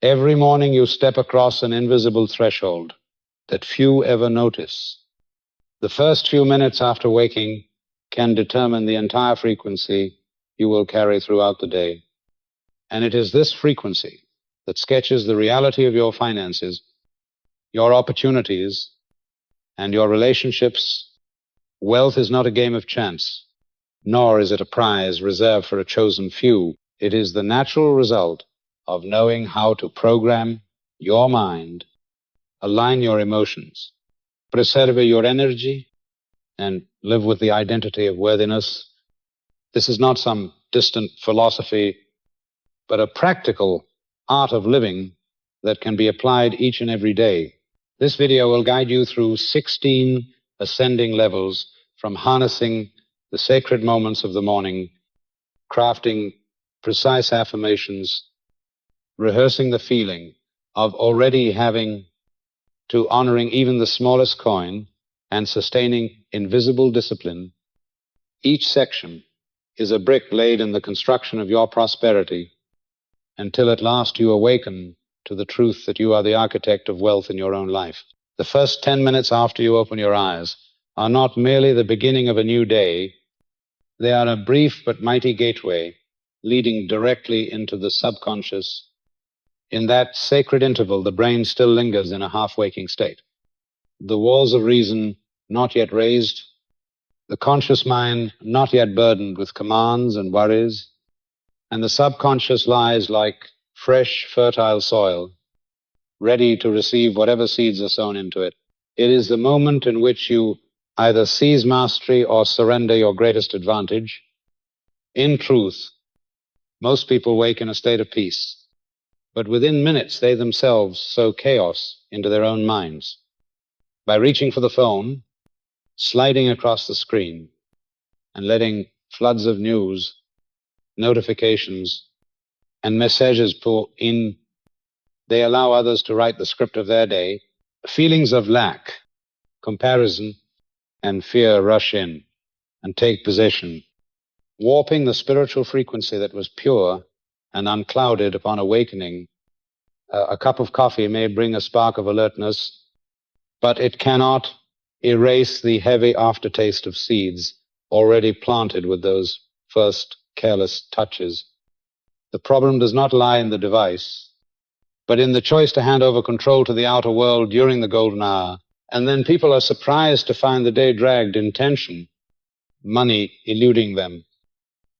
Every morning you step across an invisible threshold that few ever notice. The first few minutes after waking can determine the entire frequency you will carry throughout the day. And it is this frequency that sketches the reality of your finances, your opportunities, and your relationships. Wealth is not a game of chance, nor is it a prize reserved for a chosen few. It is the natural result of knowing how to program your mind, align your emotions, preserve your energy, and live with the identity of worthiness. This is not some distant philosophy, but a practical art of living that can be applied each and every day. This video will guide you through 16 ascending levels, from harnessing the sacred moments of the morning, crafting precise affirmations, rehearsing the feeling of already having, to honoring even the smallest coin and sustaining invisible discipline. Each section is a brick laid in the construction of your prosperity until at last you awaken to the truth that you are the architect of wealth in your own life. The first 10 minutes after you open your eyes are not merely the beginning of a new day. They are a brief but mighty gateway leading directly into the subconscious. In that sacred interval, the brain still lingers in a half-waking state. The walls of reason not yet raised, the conscious mind not yet burdened with commands and worries, and the subconscious lies like fresh, fertile soil, ready to receive whatever seeds are sown into it. It is the moment in which you either seize mastery or surrender your greatest advantage. In truth, most people wake in a state of peace, but within minutes they themselves sow chaos into their own minds. By reaching for the phone, sliding across the screen, and letting floods of news, notifications, and messages pour in, they allow others to write the script of their day. Feelings of lack, comparison, and fear rush in and take possession, warping the spiritual frequency that was pure and unclouded upon awakening. A cup of coffee may bring a spark of alertness, but it cannot erase the heavy aftertaste of seeds already planted with those first careless touches. The problem does not lie in the device, but in the choice to hand over control to the outer world during the golden hour. And then people are surprised to find the day dragged in tension, money eluding them,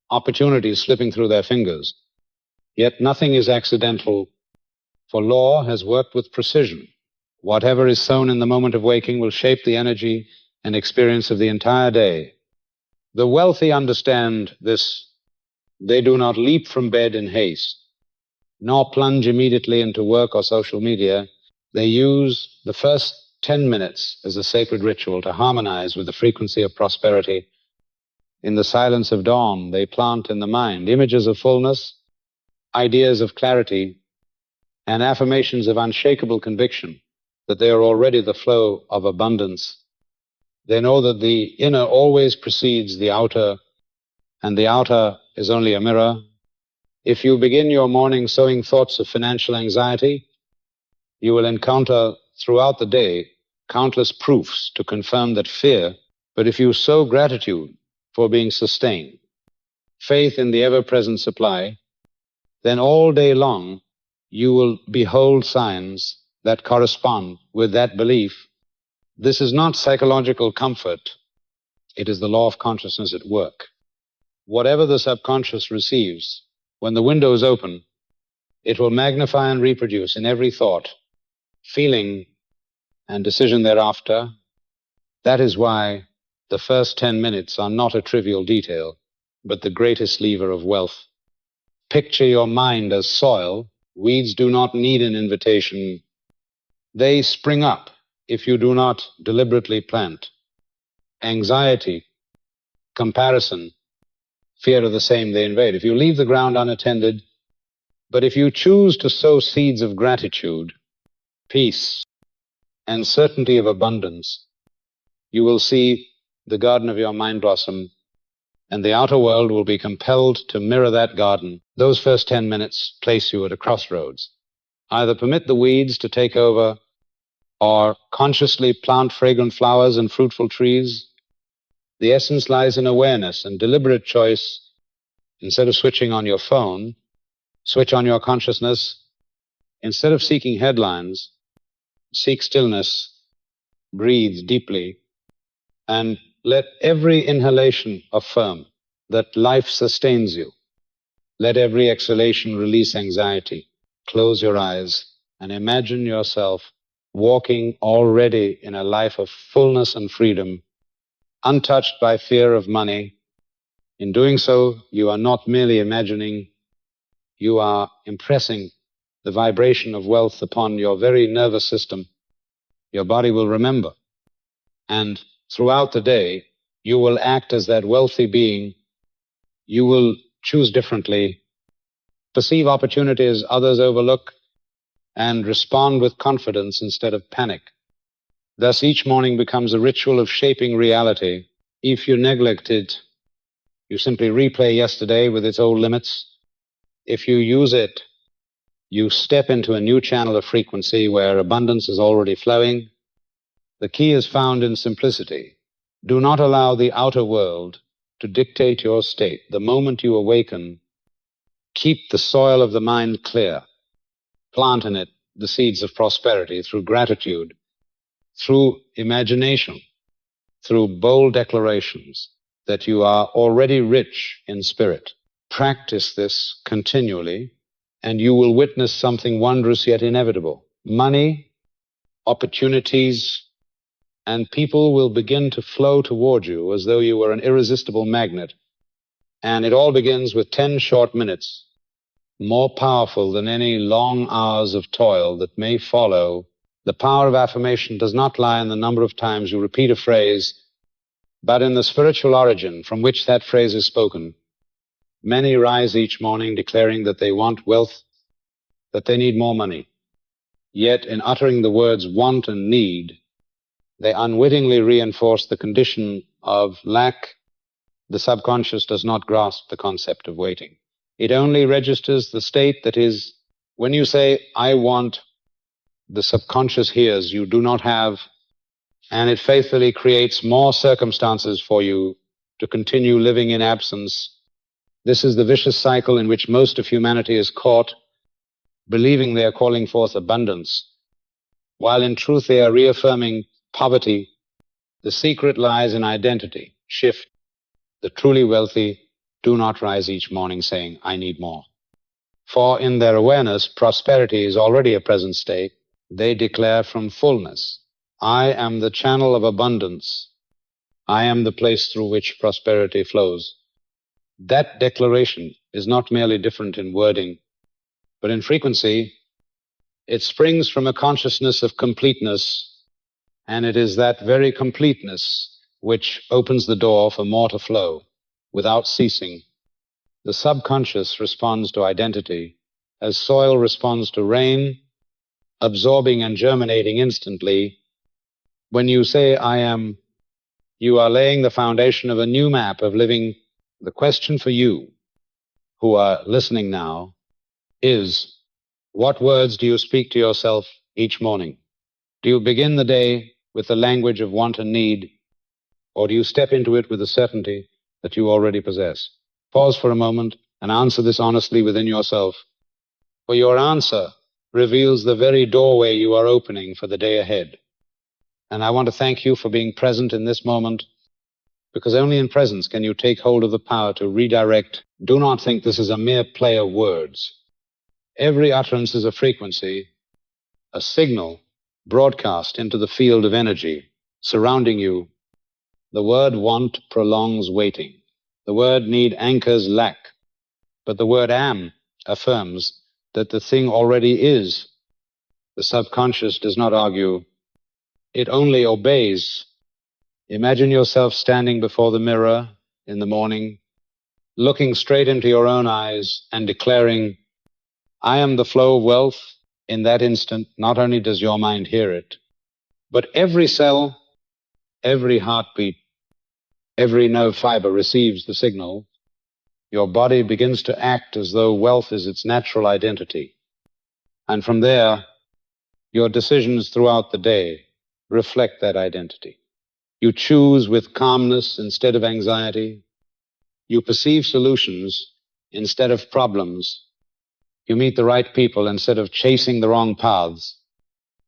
opportunities slipping through their fingers. Yet nothing is accidental, for law has worked with precision. Whatever is sown in the moment of waking will shape the energy and experience of the entire day. The wealthy understand this. They do not leap from bed in haste, nor plunge immediately into work or social media. They use the first 10 minutes as a sacred ritual to harmonize with the frequency of prosperity. In the silence of dawn, they plant in the mind images of fullness, ideas of clarity, and affirmations of unshakable conviction that they are already the flow of abundance. They know that the inner always precedes the outer, and the outer is only a mirror. If you begin your morning sowing thoughts of financial anxiety, you will encounter throughout the day countless proofs to confirm that fear. But if you sow gratitude for being sustained, faith in the ever-present supply, then all day long you will behold signs that correspond with that belief. This is not psychological comfort. It is the law of consciousness at work. Whatever the subconscious receives, when the window is open, it will magnify and reproduce in every thought, feeling, and decision thereafter. That is why the first 10 minutes are not a trivial detail, but the greatest lever of wealth. Picture your mind as soil. Weeds do not need an invitation. They spring up if you do not deliberately plant. Anxiety, comparison, fear of the same they invade. If you leave the ground unattended, but if you choose to sow seeds of gratitude, peace, and certainty of abundance, you will see the garden of your mind blossom, and the outer world will be compelled to mirror that garden. Those first 10 minutes place you at a crossroads. Either permit the weeds to take over or consciously plant fragrant flowers and fruitful trees. The essence lies in awareness and deliberate choice. Instead of switching on your phone, switch on your consciousness. Instead of seeking headlines, seek stillness, breathe deeply, and let every inhalation affirm that life sustains you. Let every exhalation release anxiety. Close your eyes and imagine yourself walking already in a life of fullness and freedom, untouched by fear of money. In doing so, you are not merely imagining, you are impressing the vibration of wealth upon your very nervous system. Your body will remember. And throughout the day, you will act as that wealthy being. You will choose differently, perceive opportunities others overlook, and respond with confidence instead of panic. Thus, each morning becomes a ritual of shaping reality. If you neglect it, you simply replay yesterday with its old limits. If you use it, you step into a new channel of frequency where abundance is already flowing. The key is found in simplicity. Do not allow the outer world to dictate your state. The moment you awaken, keep the soil of the mind clear. Plant in it the seeds of prosperity through gratitude, through imagination, through bold declarations that you are already rich in spirit. Practice this continually, and you will witness something wondrous yet inevitable. Money, opportunities, and people will begin to flow toward you as though you were an irresistible magnet. And it all begins with 10 short minutes, more powerful than any long hours of toil that may follow. The power of affirmation does not lie in the number of times you repeat a phrase, but in the spiritual origin from which that phrase is spoken. Many rise each morning declaring that they want wealth, that they need more money. Yet in uttering the words want and need, they unwittingly reinforce the condition of lack. The subconscious does not grasp the concept of waiting. It only registers the state that is, when you say, I want, the subconscious hears you do not have, and it faithfully creates more circumstances for you to continue living in absence. This is the vicious cycle in which most of humanity is caught, believing they are calling forth abundance, while in truth they are reaffirming poverty. The secret lies in identity shift. The truly wealthy do not rise each morning saying, I need more. For in their awareness, prosperity is already a present state. They declare from fullness, I am the channel of abundance. I am the place through which prosperity flows. That declaration is not merely different in wording, but in frequency. It springs from a consciousness of completeness, and it is that very completeness which opens the door for more to flow without ceasing. The subconscious responds to identity as soil responds to rain, absorbing and germinating instantly. When you say, I am, you are laying the foundation of a new map of living. The question for you who are listening now is, what words do you speak to yourself each morning? Do you begin the day with the language of want and need, or do you step into it with the certainty that you already possess? Pause for a moment and answer this honestly within yourself, for your answer reveals the very doorway you are opening for the day ahead. And I want to thank you for being present in this moment, because only in presence can you take hold of the power to redirect. Do not think this is a mere play of words. Every utterance is a frequency, a signal broadcast into the field of energy surrounding you. The word want prolongs waiting. The word need anchors lack. But the word am affirms that the thing already is. The subconscious does not argue. It only obeys. Imagine yourself standing before the mirror in the morning, looking straight into your own eyes and declaring, I am the flow of wealth. In that instant, not only does your mind hear it, but every cell, every heartbeat, every nerve fiber receives the signal. Your body begins to act as though wealth is its natural identity. And from there, your decisions throughout the day reflect that identity. You choose with calmness instead of anxiety. You perceive solutions instead of problems. You meet the right people instead of chasing the wrong paths.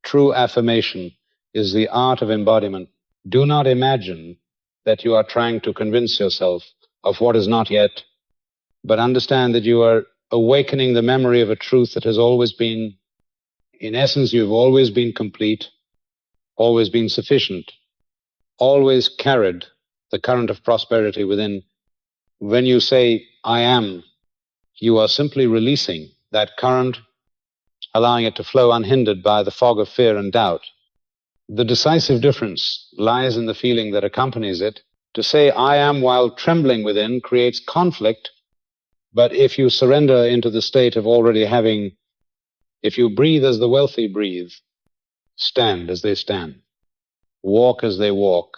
True affirmation is the art of embodiment. Do not imagine that you are trying to convince yourself of what is not yet, but understand that you are awakening the memory of a truth that has always been. In essence, you've always been complete, always been sufficient, always carried the current of prosperity within. When you say, I am, you are simply releasing that current, allowing it to flow unhindered by the fog of fear and doubt. The decisive difference lies in the feeling that accompanies it. To say, I am, while trembling within, creates conflict, but if you surrender into the state of already having, if you breathe as the wealthy breathe, stand as they stand, walk as they walk,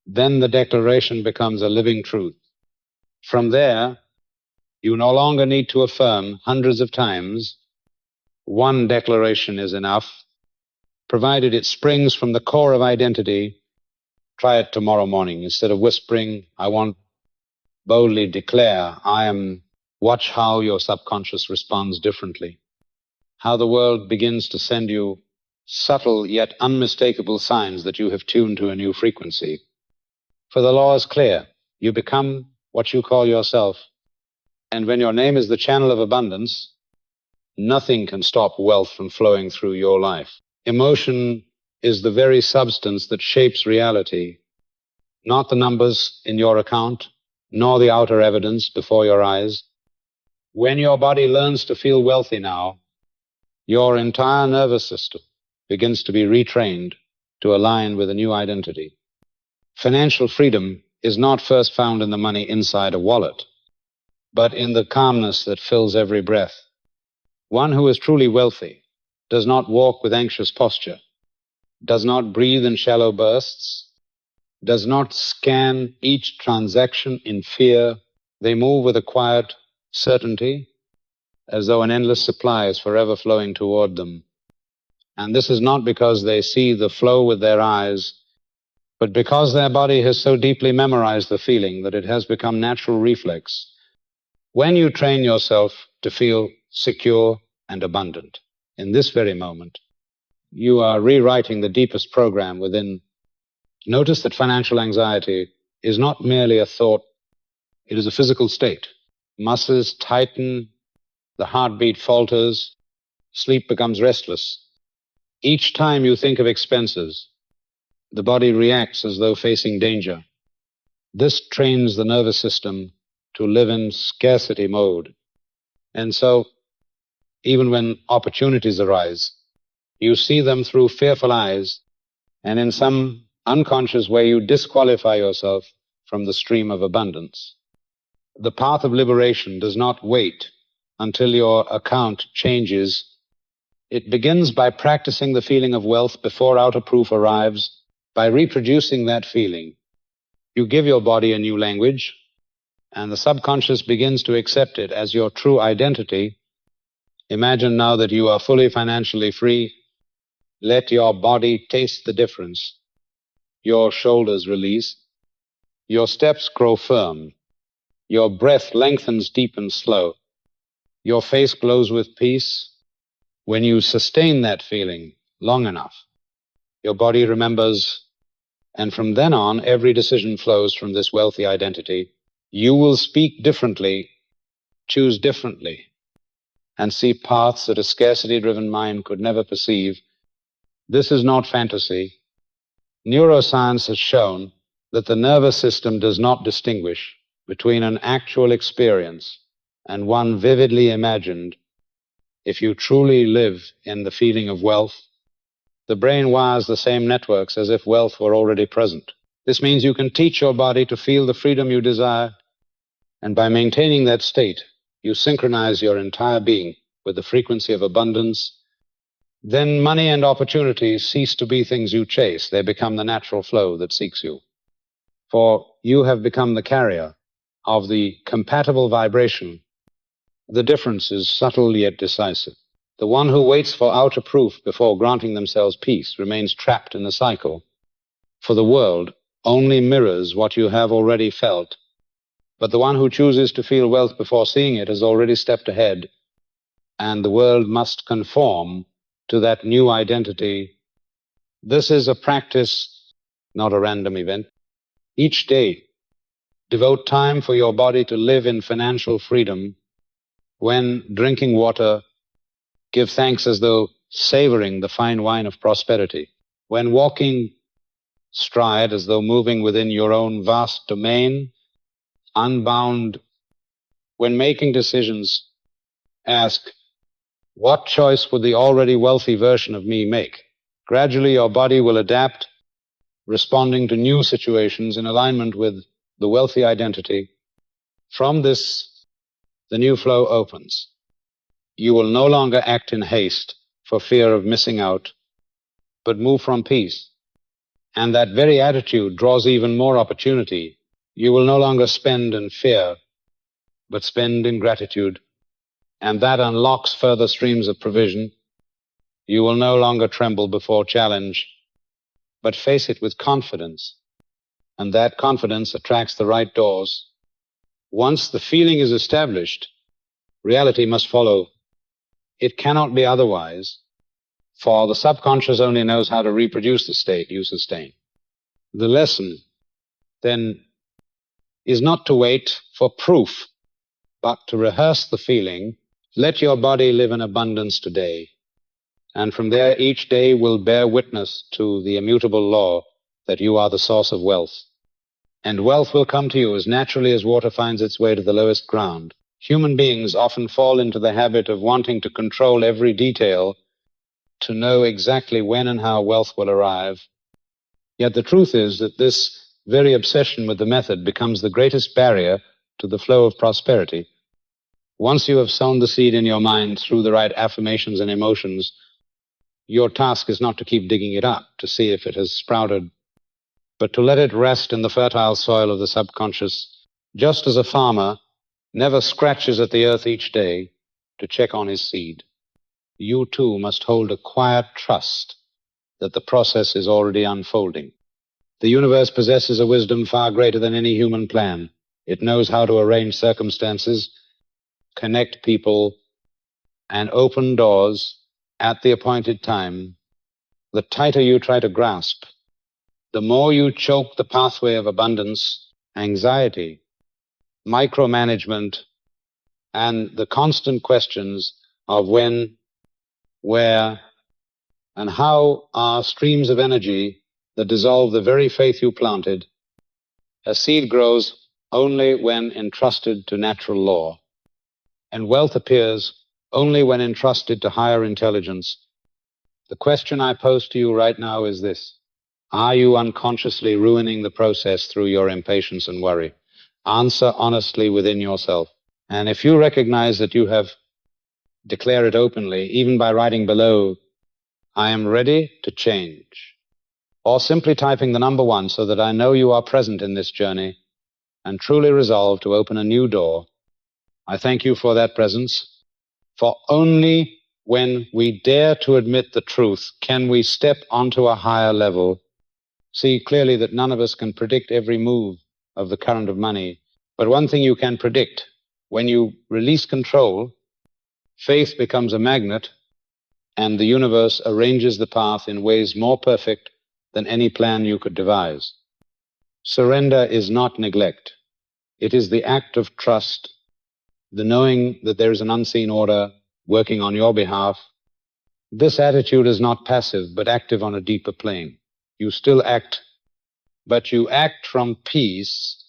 then the declaration becomes a living truth. From there, you no longer need to affirm hundreds of times. One declaration is enough, provided it springs from the core of identity. Try it tomorrow morning. Instead of whispering, I want, boldly declare, I am. Watch how your subconscious responds differently, how the world begins to send you subtle yet unmistakable signs that you have tuned to a new frequency. For the law is clear. You become what you call yourself. And when your name is the channel of abundance, nothing can stop wealth from flowing through your life. Emotion is the very substance that shapes reality, not the numbers in your account, nor the outer evidence before your eyes. When your body learns to feel wealthy now, your entire nervous system begins to be retrained to align with a new identity. Financial freedom is not first found in the money inside a wallet, but in the calmness that fills every breath. One who is truly wealthy does not walk with anxious posture, does not breathe in shallow bursts, does not scan each transaction in fear. They move with a quiet certainty, as though an endless supply is forever flowing toward them. And this is not because they see the flow with their eyes, but because their body has so deeply memorized the feeling that it has become natural reflex. When you train yourself to feel secure and abundant in this very moment, you are rewriting the deepest program within. Notice that financial anxiety is not merely a thought, it is a physical state. Muscles tighten, the heartbeat falters, sleep becomes restless. Each time you think of expenses, the body reacts as though facing danger. This trains the nervous system to live in scarcity mode. And so, even when opportunities arise, you see them through fearful eyes, and in some unconscious way you disqualify yourself from the stream of abundance. The path of liberation does not wait until your account changes. It begins by practicing the feeling of wealth before outer proof arrives. By reproducing that feeling, you give your body a new language, and the subconscious begins to accept it as your true identity. Imagine now that you are fully financially free. Let your body taste the difference. Your shoulders release. Your steps grow firm. Your breath lengthens deep and slow. Your face glows with peace. When you sustain that feeling long enough, your body remembers, and from then on, every decision flows from this wealthy identity. You will speak differently, choose differently, and see paths that a scarcity-driven mind could never perceive. This is not fantasy. Neuroscience has shown that the nervous system does not distinguish between an actual experience and one vividly imagined. If you truly live in the feeling of wealth, the brain wires the same networks as if wealth were already present. This means you can teach your body to feel the freedom you desire, and by maintaining that state, you synchronize your entire being with the frequency of abundance. Then money and opportunities cease to be things you chase. They become the natural flow that seeks you. For you have become the carrier of the compatible vibration. The difference is subtle yet decisive. The one who waits for outer proof before granting themselves peace remains trapped in the cycle, for the world only mirrors what you have already felt. But the one who chooses to feel wealth before seeing it has already stepped ahead, and the world must conform to that new identity. This is a practice, not a random event. Each day, devote time for your body to live in financial freedom. When drinking water, give thanks as though savoring the fine wine of prosperity. When walking, stride as though moving within your own vast domain, unbound. When making decisions, ask, what choice would the already wealthy version of me make? Gradually, your body will adapt, responding to new situations in alignment with the wealthy identity. From this, the new flow opens. You will no longer act in haste for fear of missing out, but move from peace. And that very attitude draws even more opportunity. You will no longer spend in fear, but spend in gratitude. And that unlocks further streams of provision. You will no longer tremble before challenge, but face it with confidence. And that confidence attracts the right doors. Once the feeling is established, reality must follow. It cannot be otherwise, for the subconscious only knows how to reproduce the state you sustain. The lesson, then, is not to wait for proof, but to rehearse the feeling. Let your body live in abundance today, and from there each day will bear witness to the immutable law that you are the source of wealth. And wealth will come to you as naturally as water finds its way to the lowest ground. Human beings often fall into the habit of wanting to control every detail, to know exactly when and how wealth will arrive. Yet the truth is that this very obsession with the method becomes the greatest barrier to the flow of prosperity. Once you have sown the seed in your mind through the right affirmations and emotions, your task is not to keep digging it up to see if it has sprouted, but to let it rest in the fertile soil of the subconscious, just as a farmer never scratches at the earth each day to check on his seed. You too must hold a quiet trust that the process is already unfolding. The universe possesses a wisdom far greater than any human plan. It knows how to arrange circumstances, connect people, and open doors at the appointed time. The tighter you try to grasp, the more you choke the pathway of abundance. Anxiety, micromanagement, and the constant questions of when, where, and how are streams of energy that dissolve the very faith you planted. A seed grows only when entrusted to natural law, and wealth appears only when entrusted to higher intelligence. The question I pose to you right now is this: are you unconsciously ruining the process through your impatience and worry? Answer honestly within yourself. And if you recognize that you have, declare it openly, even by writing below, I am ready to change, or simply typing the number 1 so that I know you are present in this journey and truly resolved to open a new door. I thank you for that presence, for only when we dare to admit the truth can we step onto a higher level. See clearly that none of us can predict every move of the current of money, but one thing you can predict: when you release control, faith becomes a magnet, and the universe arranges the path in ways more perfect than any plan you could devise. Surrender is not neglect. It is the act of trust, the knowing that there is an unseen order working on your behalf. This attitude is not passive, but active on a deeper plane. You still act, but you act from peace,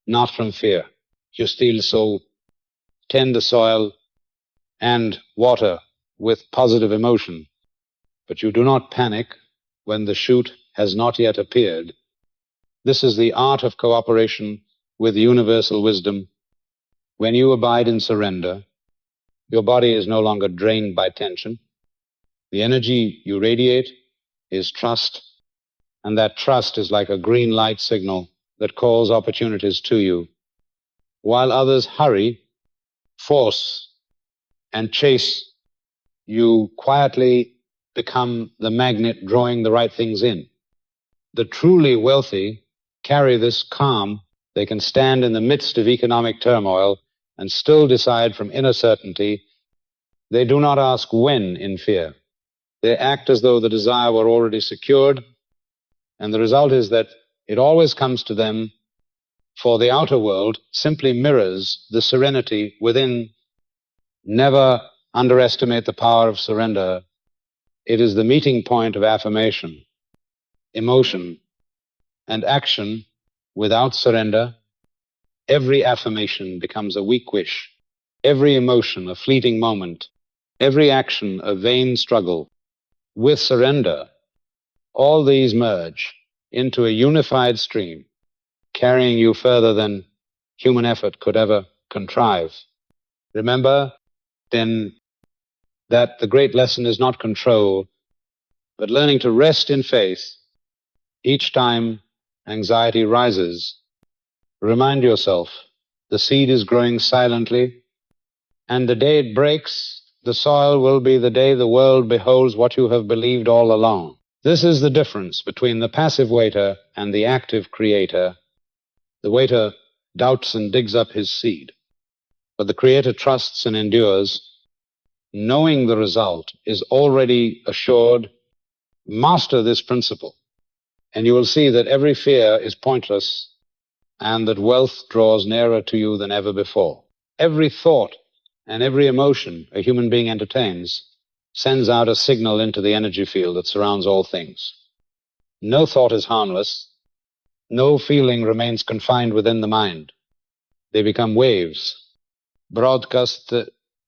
not from fear. You still tend the soil and water with positive emotion, but you do not panic when the shoot has not yet appeared. This is the art of cooperation with universal wisdom. When you abide in surrender, your body is no longer drained by tension. The energy you radiate is trust, and that trust is like a green light signal that calls opportunities to you. While others hurry, force, and chase you quietly become the magnet drawing the right things in. The truly wealthy carry this calm. They can stand in the midst of economic turmoil and still decide from inner certainty. They do not ask when in fear. They act as though the desire were already secured, and the result is that it always comes to them, for the outer world simply mirrors the serenity within. Never underestimate the power of surrender. It is the meeting point of affirmation, emotion, and action. Without surrender, every affirmation becomes a weak wish, every emotion a fleeting moment, every action a vain struggle. With surrender, all these merge into a unified stream, carrying you further than human effort could ever contrive. Remember, then, that the great lesson is not control, but learning to rest in faith each time anxiety rises. Remind yourself, the seed is growing silently, and the day it breaks the soil will be the day the world beholds what you have believed all along. This is the difference between the passive waiter and the active creator. The waiter doubts and digs up his seed, but the creator trusts and endures, knowing the result is already assured. Master this principle, and you will see that every fear is pointless and that wealth draws nearer to you than ever before. Every thought and every emotion a human being entertains sends out a signal into the energy field that surrounds all things. No thought is harmless. No feeling remains confined within the mind. They become waves, broadcast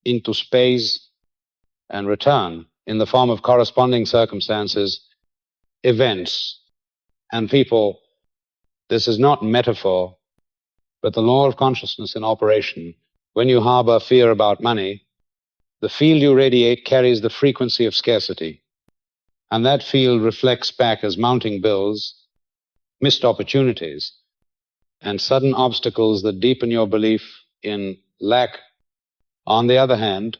into space, and return in the form of corresponding circumstances, events, and people. This is not metaphor, but the law of consciousness in operation. When you harbor fear about money, the field you radiate carries the frequency of scarcity, and that field reflects back as mounting bills, missed opportunities, and sudden obstacles that deepen your belief in lack. On the other hand,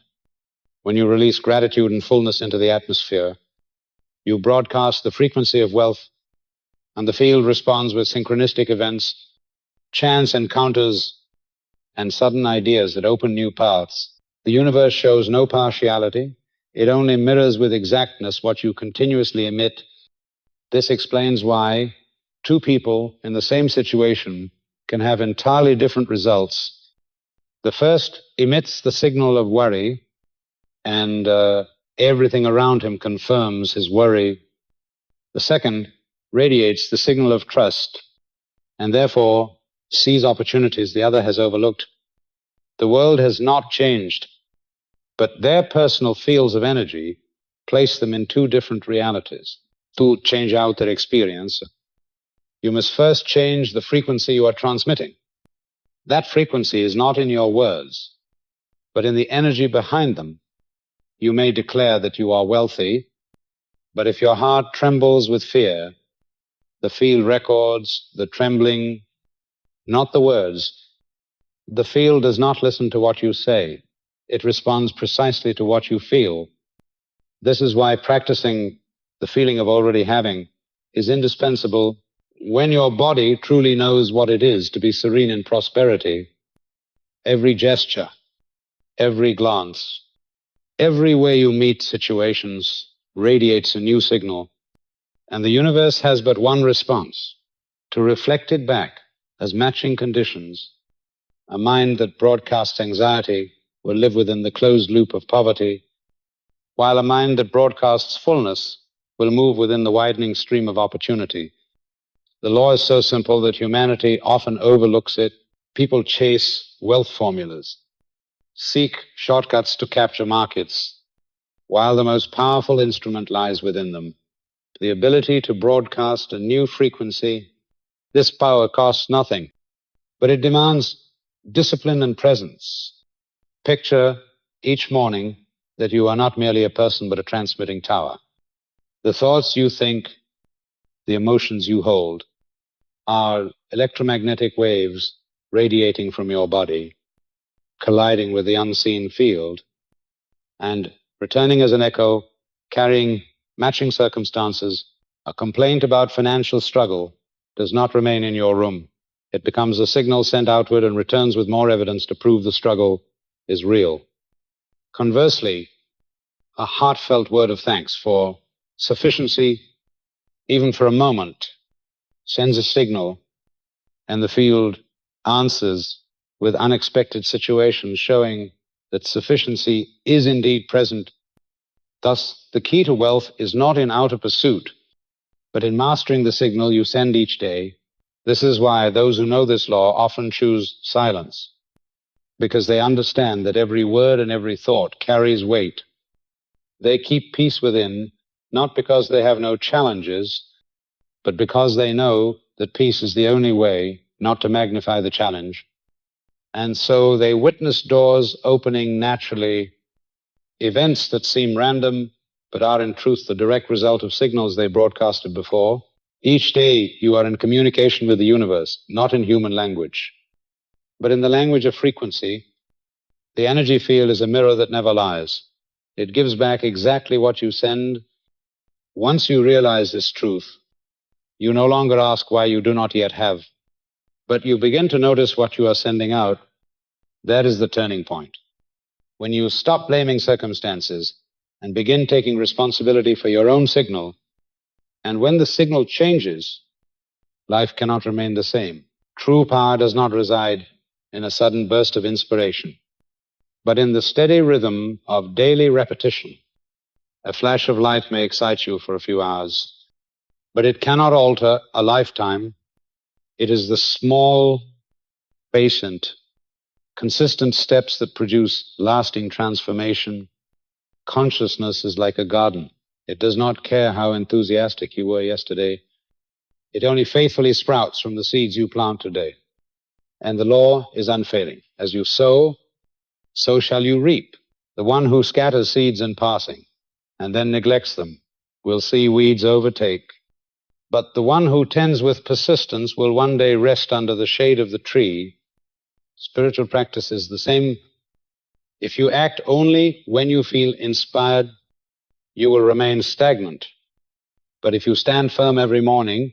when you release gratitude and fullness into the atmosphere, you broadcast the frequency of wealth, and the field responds with synchronistic events, chance encounters, and sudden ideas that open new paths. The universe shows no partiality. It only mirrors with exactness what you continuously emit. This explains why two people in the same situation can have entirely different results. The first emits the signal of worry, and everything around him confirms his worry. The second radiates the signal of trust, and therefore sees opportunities the other has overlooked. The world has not changed, but their personal fields of energy place them in two different realities. To change out their experience, you must first change the frequency you are transmitting. That frequency is not in your words, but in the energy behind them. You may declare that you are wealthy, but if your heart trembles with fear, the field records the trembling, not the words. The field does not listen to what you say. It responds precisely to what you feel. This is why practicing the feeling of already having is indispensable. When your body truly knows what it is to be serene in prosperity, every gesture, every glance, every way you meet situations radiates a new signal, and the universe has but one response: to reflect it back as matching conditions. A mind that broadcasts anxiety will live within the closed loop of poverty, while a mind that broadcasts fullness will move within the widening stream of opportunity. The law is so simple that humanity often overlooks it. People chase wealth formulas, seek shortcuts to capture markets, while the most powerful instrument lies within them: the ability to broadcast a new frequency. This power costs nothing, but it demands discipline and presence. Picture each morning that you are not merely a person but a transmitting tower. The thoughts you think, the emotions you hold, are electromagnetic waves radiating from your body, colliding with the unseen field, and returning as an echo, carrying matching circumstances. A complaint about financial struggle does not remain in your room. It becomes a signal sent outward and returns with more evidence to prove the struggle is real. Conversely, a heartfelt word of thanks for sufficiency, even for a moment, sends a signal, and the field answers with unexpected situations showing that sufficiency is indeed present. Thus, the key to wealth is not in outer pursuit, but in mastering the signal you send each day. This is why those who know this law often choose silence, because they understand that every word and every thought carries weight. They keep peace within, not because they have no challenges, but because they know that peace is the only way not to magnify the challenge. And so they witness doors opening naturally, events that seem random, but are in truth the direct result of signals they broadcasted before. Each day you are in communication with the universe, not in human language, but in the language of frequency. The energy field is a mirror that never lies. It gives back exactly what you send. Once you realize this truth, you no longer ask why you do not yet have, but you begin to notice what you are sending out. That is the turning point. When you stop blaming circumstances and begin taking responsibility for your own signal, and when the signal changes, life cannot remain the same. True power does not reside in a sudden burst of inspiration, but in the steady rhythm of daily repetition. A flash of light may excite you for a few hours, but it cannot alter a lifetime. It is the small, patient, consistent steps that produce lasting transformation. Consciousness is like a garden. It does not care how enthusiastic you were yesterday. It only faithfully sprouts from the seeds you plant today. And the law is unfailing. As you sow, so shall you reap. The one who scatters seeds in passing and then neglects them will see weeds overtake. But the one who tends with persistence will one day rest under the shade of the tree. Spiritual practice is the same. If you act only when you feel inspired, you will remain stagnant. But if you stand firm every morning,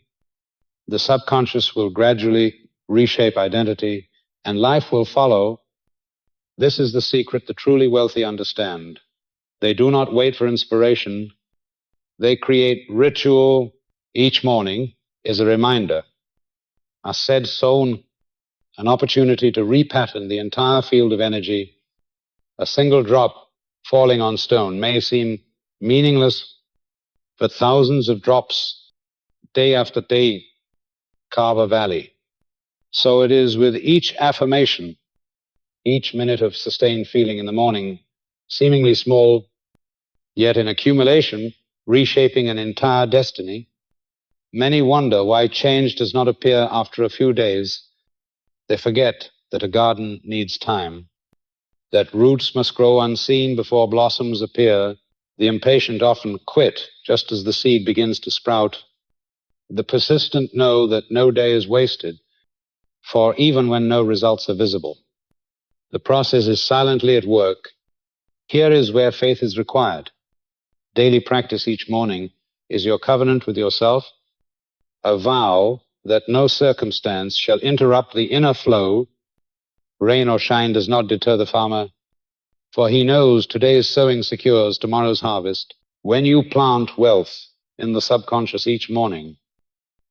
the subconscious will gradually reshape identity, and life will follow. This is the secret the truly wealthy understand. They do not wait for inspiration. They create ritual. Each morning is a reminder, a seed sown, an opportunity to repattern the entire field of energy. A single drop falling on stone may seem meaningless, but thousands of drops, day after day, carve a valley. So it is with each affirmation, each minute of sustained feeling in the morning, seemingly small, yet in accumulation, reshaping an entire destiny. Many wonder why change does not appear after a few days. They forget that a garden needs time, that roots must grow unseen before blossoms appear. The impatient often quit just as the seed begins to sprout. The persistent know that no day is wasted, for even when no results are visible, the process is silently at work. Here is where faith is required. Daily practice each morning is your covenant with yourself, a vow that no circumstance shall interrupt the inner flow. Rain or shine does not deter the farmer, for he knows today's sowing secures tomorrow's harvest. When you plant wealth in the subconscious each morning,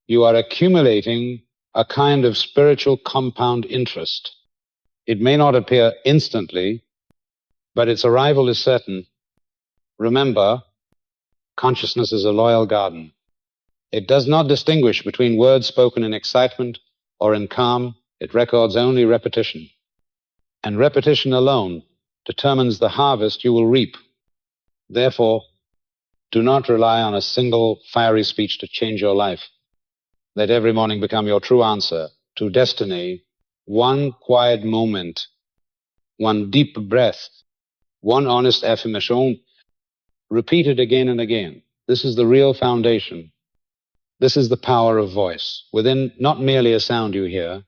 you are accumulating a kind of spiritual compound interest. It may not appear instantly, but its arrival is certain. Remember, consciousness is a loyal garden. It does not distinguish between words spoken in excitement or in calm. It records only repetition. And repetition alone determines the harvest you will reap. Therefore, do not rely on a single fiery speech to change your life. Let every morning become your true answer to destiny. One quiet moment, one deep breath, one honest affirmation, repeated again and again. This is the real foundation. This is the power of voice, within not merely a sound you hear,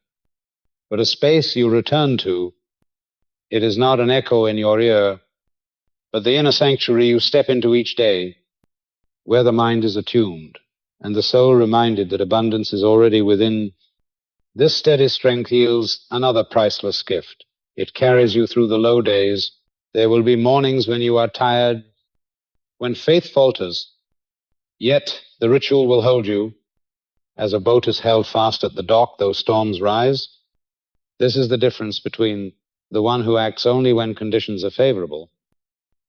but a space you return to. It is not an echo in your ear, but the inner sanctuary you step into each day, where the mind is attuned and the soul reminded that abundance is already within. This steady strength yields another priceless gift. It carries you through the low days. There will be mornings when you are tired, when faith falters, yet the ritual will hold you as a boat is held fast at the dock, though storms rise. This is the difference between the one who acts only when conditions are favorable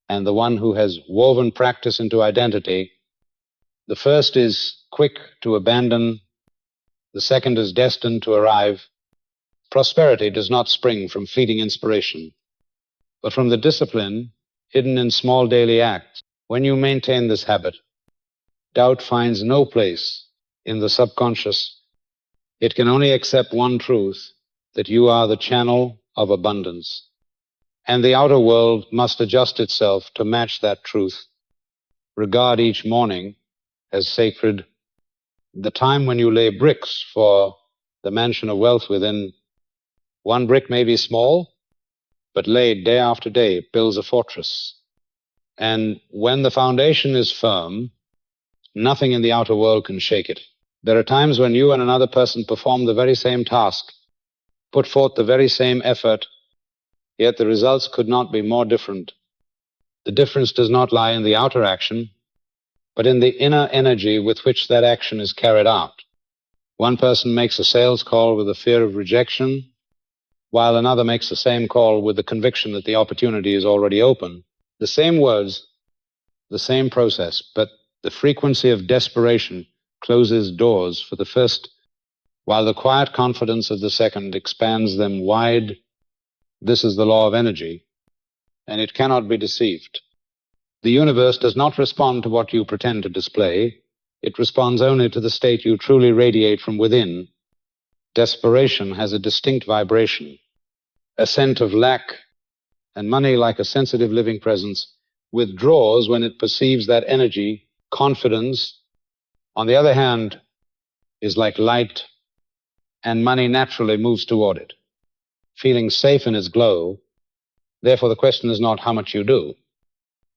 and the one who has woven practice into identity. The first is quick to abandon, the second is destined to arrive. Prosperity does not spring from fleeting inspiration, but from the discipline hidden in small daily acts. When you maintain this habit, doubt finds no place in the subconscious. It can only accept one truth, that you are the channel of abundance, and the outer world must adjust itself to match that truth. Regard each morning as sacred. The time when you lay bricks for the mansion of wealth within, one brick may be small, but laid day after day, it builds a fortress. And when the foundation is firm, nothing in the outer world can shake it. There are times when you and another person perform the very same task, put forth the very same effort, yet the results could not be more different. The difference does not lie in the outer action, but in the inner energy with which that action is carried out. One person makes a sales call with the fear of rejection, while another makes the same call with the conviction that the opportunity is already open. The same words, the same process, but the frequency of desperation closes doors for the first, while the quiet confidence of the second expands them wide. This is the law of energy, and it cannot be deceived. The universe does not respond to what you pretend to display. It responds only to the state you truly radiate from within. Desperation has a distinct vibration, a scent of lack, and money, like a sensitive living presence, withdraws when it perceives that energy. Confidence, on the other hand, is like light, and money naturally moves toward it, feeling safe in its glow. Therefore, the question is not how much you do,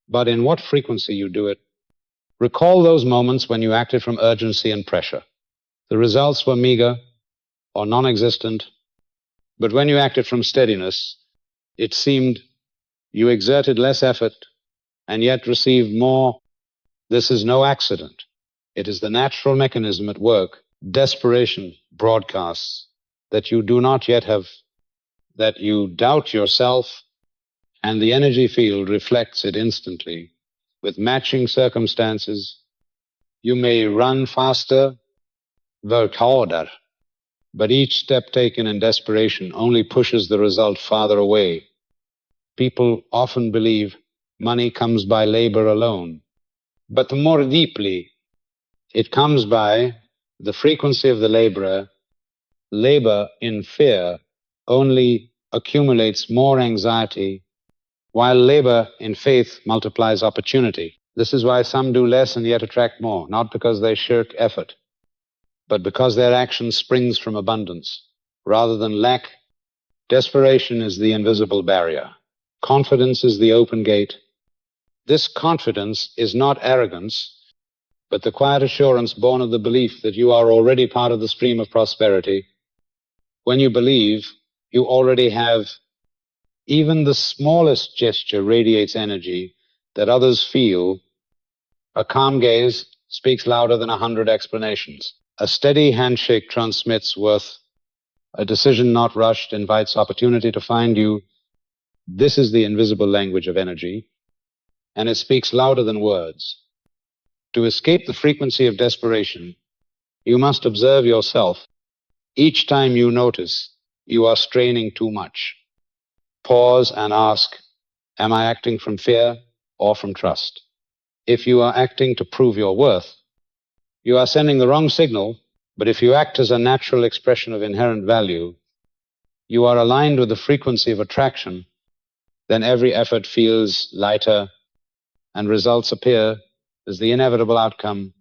but in what frequency you do it. Recall those moments when you acted from urgency and pressure. The results were meager or non-existent, but when you acted from steadiness, it seemed you exerted less effort and yet received more. This is no accident. It is the natural mechanism at work. Desperation broadcasts that you do not yet have, that you doubt yourself, and the energy field reflects it instantly. With matching circumstances, you may run faster, work harder, but each step taken in desperation only pushes the result farther away. People often believe money comes by labor alone, but more deeply, it comes by the frequency of the laborer. Labor in fear only accumulates more anxiety, while labor in faith multiplies opportunity. This is why some do less and yet attract more, not because they shirk effort, but because their action springs from abundance rather than lack. Desperation is the invisible barrier. Confidence is the open gate. This confidence is not arrogance, but the quiet assurance born of the belief that you are already part of the stream of prosperity. When you believe, you already have. Even the smallest gesture radiates energy that others feel. A calm gaze speaks louder than 100 explanations. A steady handshake transmits worth. A decision not rushed invites opportunity to find you. This is the invisible language of energy, and it speaks louder than words. To escape the frequency of desperation, you must observe yourself. Each time you notice you are straining too much, pause and ask, am I acting from fear or from trust? If you are acting to prove your worth, you are sending the wrong signal. But if you act as a natural expression of inherent value, you are aligned with the frequency of attraction, then every effort feels lighter and results appear as the inevitable outcome.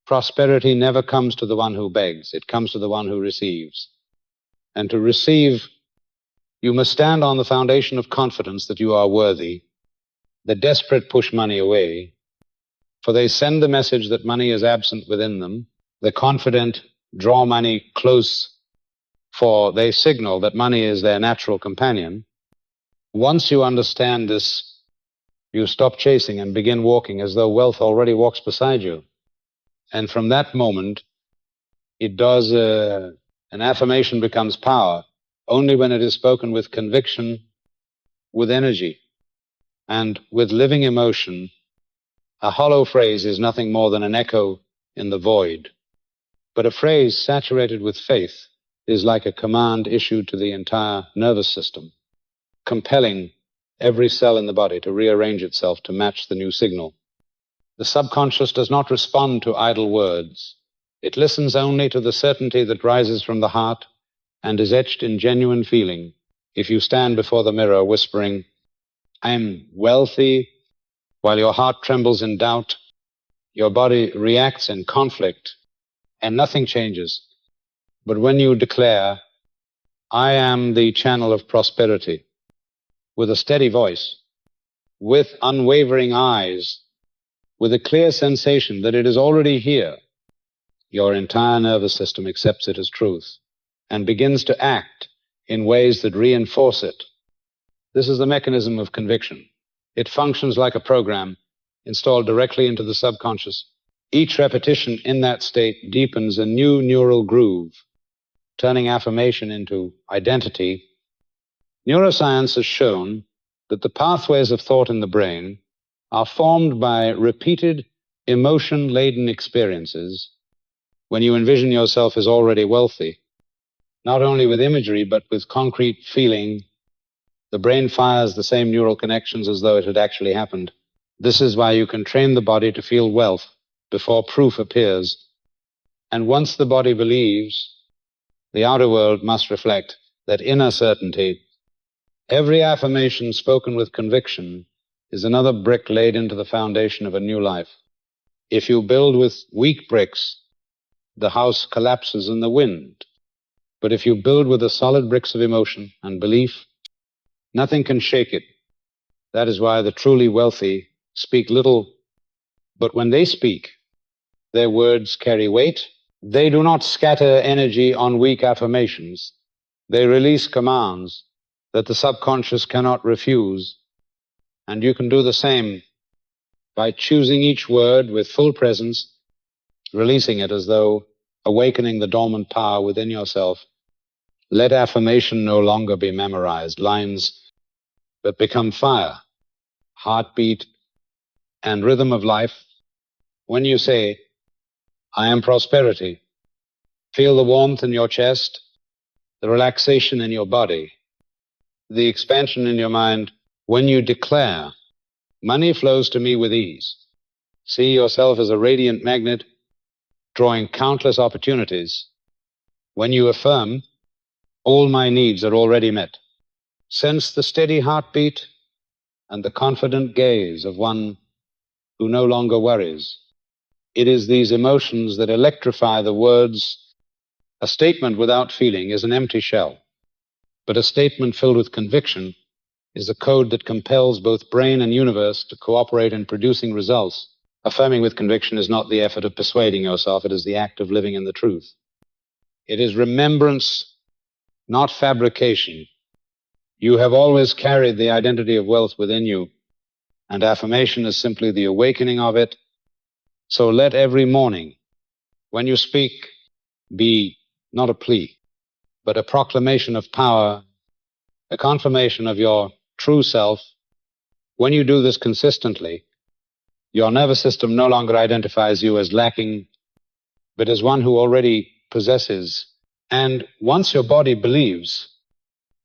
Prosperity never comes to the one who begs, it comes to the one who receives. And to receive, you must stand on the foundation of confidence that you are worthy. The desperate push money away, for they send the message that money is absent within them. The confident draw money close, for they signal that money is their natural companion. Once you understand this, you stop chasing and begin walking as though wealth already walks beside you. And from that moment, an affirmation becomes power only when it is spoken with conviction, with energy, and with living emotion. A hollow phrase is nothing more than an echo in the void. But a phrase saturated with faith is like a command issued to the entire nervous system, compelling every cell in the body to rearrange itself to match the new signal. The subconscious does not respond to idle words. It listens only to the certainty that rises from the heart and is etched in genuine feeling. If you stand before the mirror whispering, "I am wealthy," while your heart trembles in doubt, your body reacts in conflict, and nothing changes. But when you declare, "I am the channel of prosperity," with a steady voice, with unwavering eyes, with a clear sensation that it is already here, your entire nervous system accepts it as truth and begins to act in ways that reinforce it. This is the mechanism of conviction. It functions like a program installed directly into the subconscious. Each repetition in that state deepens a new neural groove, turning affirmation into identity. Neuroscience has shown that the pathways of thought in the brain are formed by repeated emotion-laden experiences. When you envision yourself as already wealthy, not only with imagery but with concrete feeling, the brain fires the same neural connections as though it had actually happened. This is why you can train the body to feel wealth before proof appears. And once the body believes, the outer world must reflect that inner certainty. Every affirmation spoken with conviction is another brick laid into the foundation of a new life. If you build with weak bricks, the house collapses in the wind. But if you build with the solid bricks of emotion and belief, nothing can shake it. That is why the truly wealthy speak little, but when they speak, their words carry weight. They do not scatter energy on weak affirmations. They release commands that the subconscious cannot refuse. And you can do the same by choosing each word with full presence, releasing it as though awakening the dormant power within yourself. Let affirmation no longer be memorized lines, but become fire, heartbeat, and rhythm of life. When you say, "I am prosperity," feel the warmth in your chest, the relaxation in your body, the expansion in your mind. When you declare, "Money flows to me with ease," see yourself as a radiant magnet drawing countless opportunities. When you affirm, "All my needs are already met," sense the steady heartbeat and the confident gaze of one who no longer worries. It is these emotions that electrify the words. A statement without feeling is an empty shell, but a statement filled with conviction is a code that compels both brain and universe to cooperate in producing results. Affirming with conviction is not the effort of persuading yourself, it is the act of living in the truth. It is remembrance, not fabrication. You have always carried the identity of wealth within you, and affirmation is simply the awakening of it. So let every morning, when you speak, be not a plea, but a proclamation of power, a confirmation of your true self. When you do this consistently, your nervous system no longer identifies you as lacking, but as one who already possesses. And once your body believes,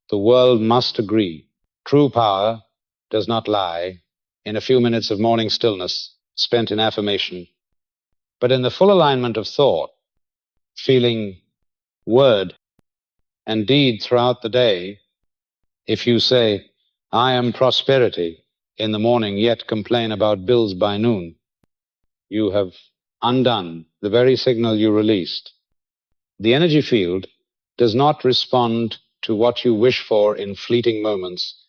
the world must agree. True power does not lie in a few minutes of morning stillness spent in affirmation, but in the full alignment of thought, feeling, word, and deed throughout the day. If you say, "I am prosperity," in the morning, yet complain about bills by noon, you have undone the very signal you released. The energy field does not respond to what you wish for in fleeting moments.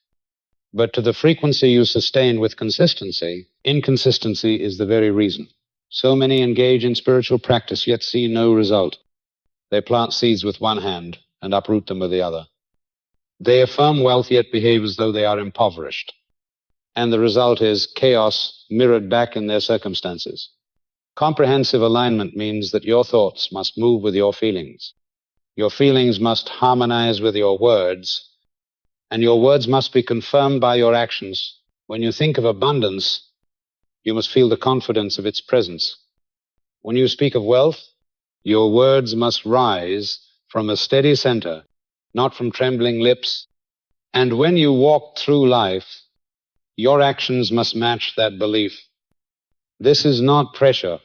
But to the frequency you sustain with consistency, inconsistency is the very reason. So many engage in spiritual practice yet see no result. They plant seeds with one hand and uproot them with the other. They affirm wealth yet behave as though they are impoverished. And the result is chaos mirrored back in their circumstances. Comprehensive alignment means that your thoughts must move with your feelings. Your feelings must harmonize with your words, and your words must be confirmed by your actions. When you think of abundance, you must feel the confidence of its presence. When you speak of wealth, your words must rise from a steady center, not from trembling lips. And when you walk through life, your actions must match that belief. This is not pressure,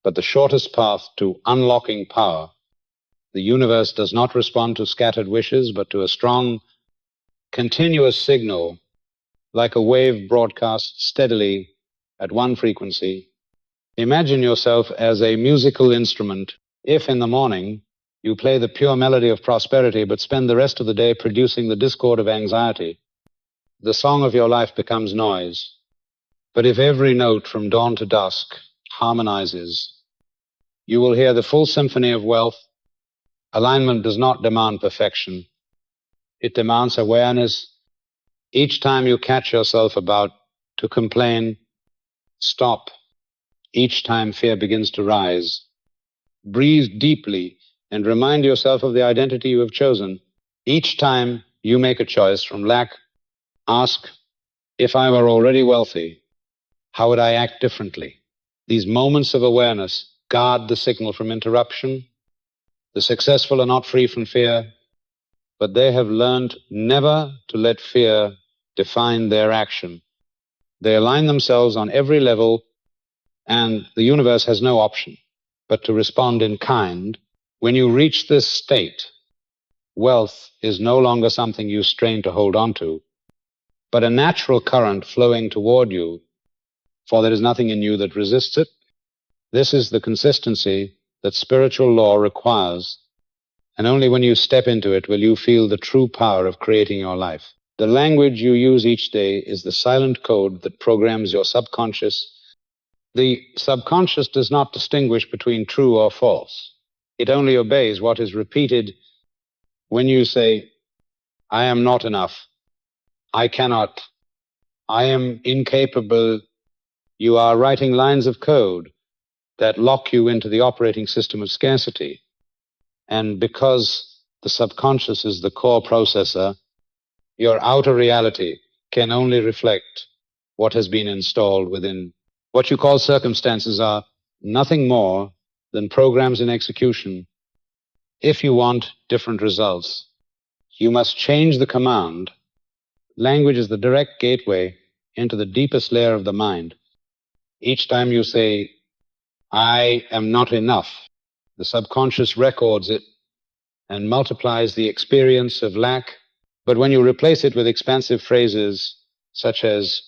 but the shortest path to unlocking power. The universe does not respond to scattered wishes, but to a strong, continuous signal, like a wave broadcast steadily at one frequency. Imagine yourself as a musical instrument. If in the morning you play the pure melody of prosperity, but spend the rest of the day producing the discord of anxiety, the song of your life becomes noise. But if every note from dawn to dusk harmonizes, you will hear the full symphony of wealth. Alignment does not demand perfection. It demands awareness. Each time you catch yourself about to complain, stop. Each time fear begins to rise, breathe deeply and remind yourself of the identity you have chosen. Each time you make a choice from lack, ask, if I were already wealthy, how would I act differently? These moments of awareness guard the signal from interruption. The successful are not free from fear, but they have learned never to let fear define their action. They align themselves on every level, and the universe has no option but to respond in kind. When you reach this state, wealth is no longer something you strain to hold on to, but a natural current flowing toward you, for there is nothing in you that resists it. This is the consistency that spiritual law requires, and only when you step into it will you feel the true power of creating your life. The language you use each day is the silent code that programs your subconscious. The subconscious does not distinguish between true or false. It only obeys what is repeated. When you say, I am not enough, I cannot, I am incapable, you are writing lines of code that lock you into the operating system of scarcity. And because the subconscious is the core processor, your outer reality can only reflect what has been installed within. What you call circumstances are nothing more than programs in execution. If you want different results, you must change the command. Language is the direct gateway into the deepest layer of the mind. Each time you say, I am not enough, the subconscious records it and multiplies the experience of lack. But when you replace it with expansive phrases such as,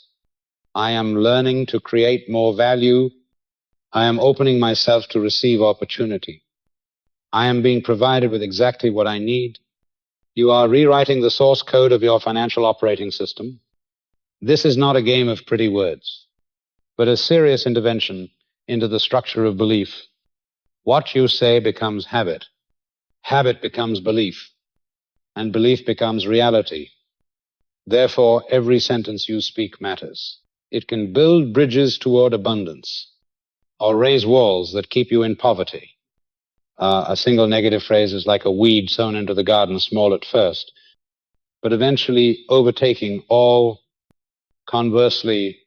I am learning to create more value, I am opening myself to receive opportunity, I am being provided with exactly what I need, you are rewriting the source code of your financial operating system. This is not a game of pretty words, but a serious intervention into the structure of belief. What you say becomes habit. Habit becomes belief, and belief becomes reality. Therefore, every sentence you speak matters. It can build bridges toward abundance or raise walls that keep you in poverty. A single negative phrase is like a weed sown into the garden, small at first, but eventually overtaking all. Conversely,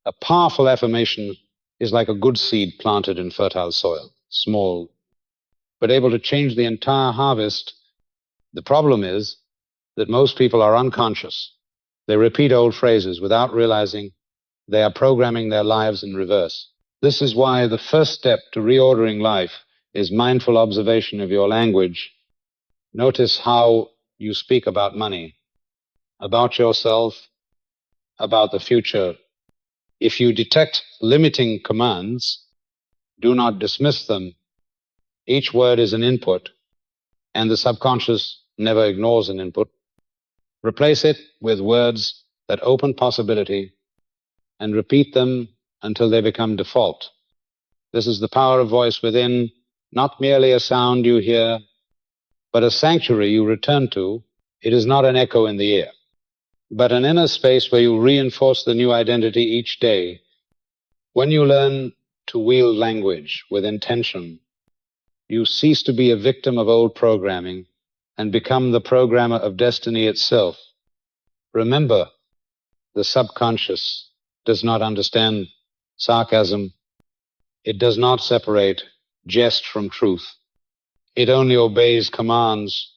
a powerful affirmation is like a good seed planted in fertile soil, small, but able to change the entire harvest. The problem is that most people are unconscious. They repeat old phrases without realizing they are programming their lives in reverse. This is why the first step to reordering life is mindful observation of your language. Notice how you speak about money, about yourself, about the future. If you detect limiting commands, do not dismiss them. Each word is an input, and the subconscious never ignores an input. Replace it with words that open possibility and repeat them until they become default. This is the power of voice within, not merely a sound you hear, but a sanctuary you return to. It is not an echo in the ear, but an inner space where you reinforce the new identity each day. When you learn to wield language with intention, you cease to be a victim of old programming and become the programmer of destiny itself. Remember, the subconscious does not understand sarcasm. It does not separate jest from truth. It only obeys commands.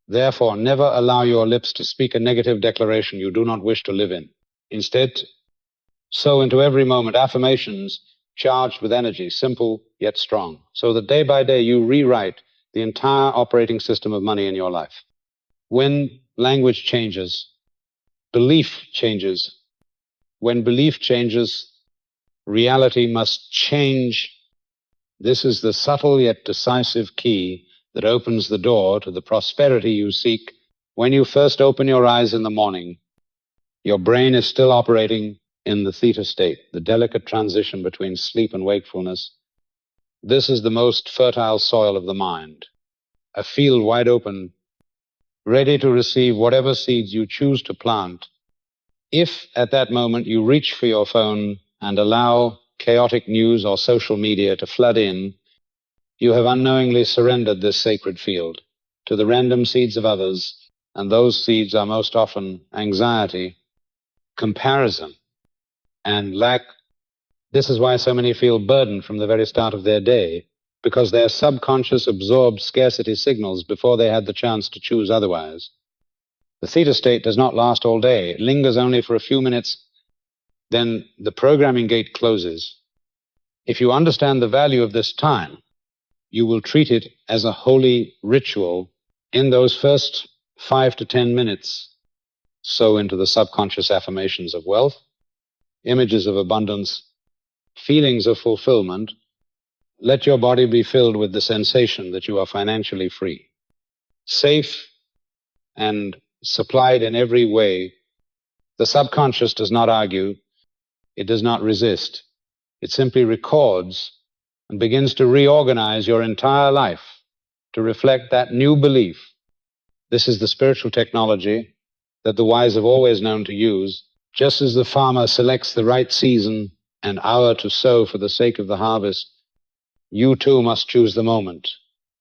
Therefore, never allow your lips to speak a negative declaration you do not wish to live in. Instead, sow into every moment affirmations charged with energy, simple yet strong, so that day by day you rewrite the entire operating system of money in your life. When language changes, belief changes. When belief changes, reality must change. This is the subtle yet decisive key that opens the door to the prosperity you seek. When you first open your eyes in the morning, your brain is still operating in the theta state, the delicate transition between sleep and wakefulness. This is the most fertile soil of the mind, a field wide open, ready to receive whatever seeds you choose to plant. If at that moment you reach for your phone and allow chaotic news or social media to flood in, you have unknowingly surrendered this sacred field to the random seeds of others, and those seeds are most often anxiety, comparison, and lack. This is why so many feel burdened from the very start of their day, because their subconscious absorbed scarcity signals before they had the chance to choose otherwise. The theta state does not last all day. It lingers only for a few minutes. Then the programming gate closes. If you understand the value of this time, you will treat it as a holy ritual. In those first 5 to 10 minutes, sow into the subconscious affirmations of wealth, images of abundance, feelings of fulfillment. Let your body be filled with the sensation that you are financially free, safe, and supplied in every way. The subconscious does not argue. It does not resist. It simply records and begins to reorganize your entire life to reflect that new belief. This is the spiritual technology that the wise have always known to use. Just as the farmer selects the right season and hour to sow for the sake of the harvest, you too must choose the moment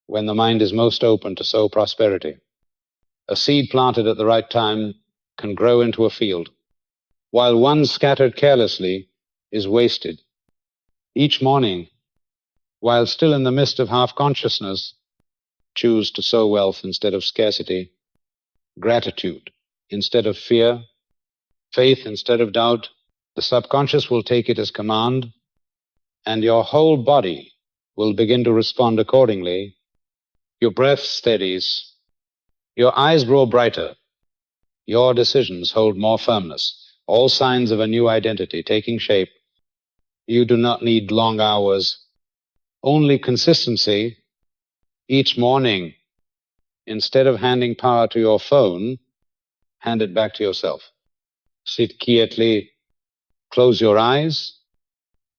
when the mind is most open to sow prosperity. A seed planted at the right time can grow into a field, while one scattered carelessly is wasted. Each morning, while still in the midst of half-consciousness, choose to sow wealth instead of scarcity, gratitude instead of fear, faith instead of doubt. The subconscious will take it as command, and your whole body will begin to respond accordingly. Your breath steadies, your eyes grow brighter, your decisions hold more firmness, all signs of a new identity taking shape. You do not need long hours, only consistency. Each morning, instead of handing power to your phone, hand it back to yourself. Sit quietly, close your eyes,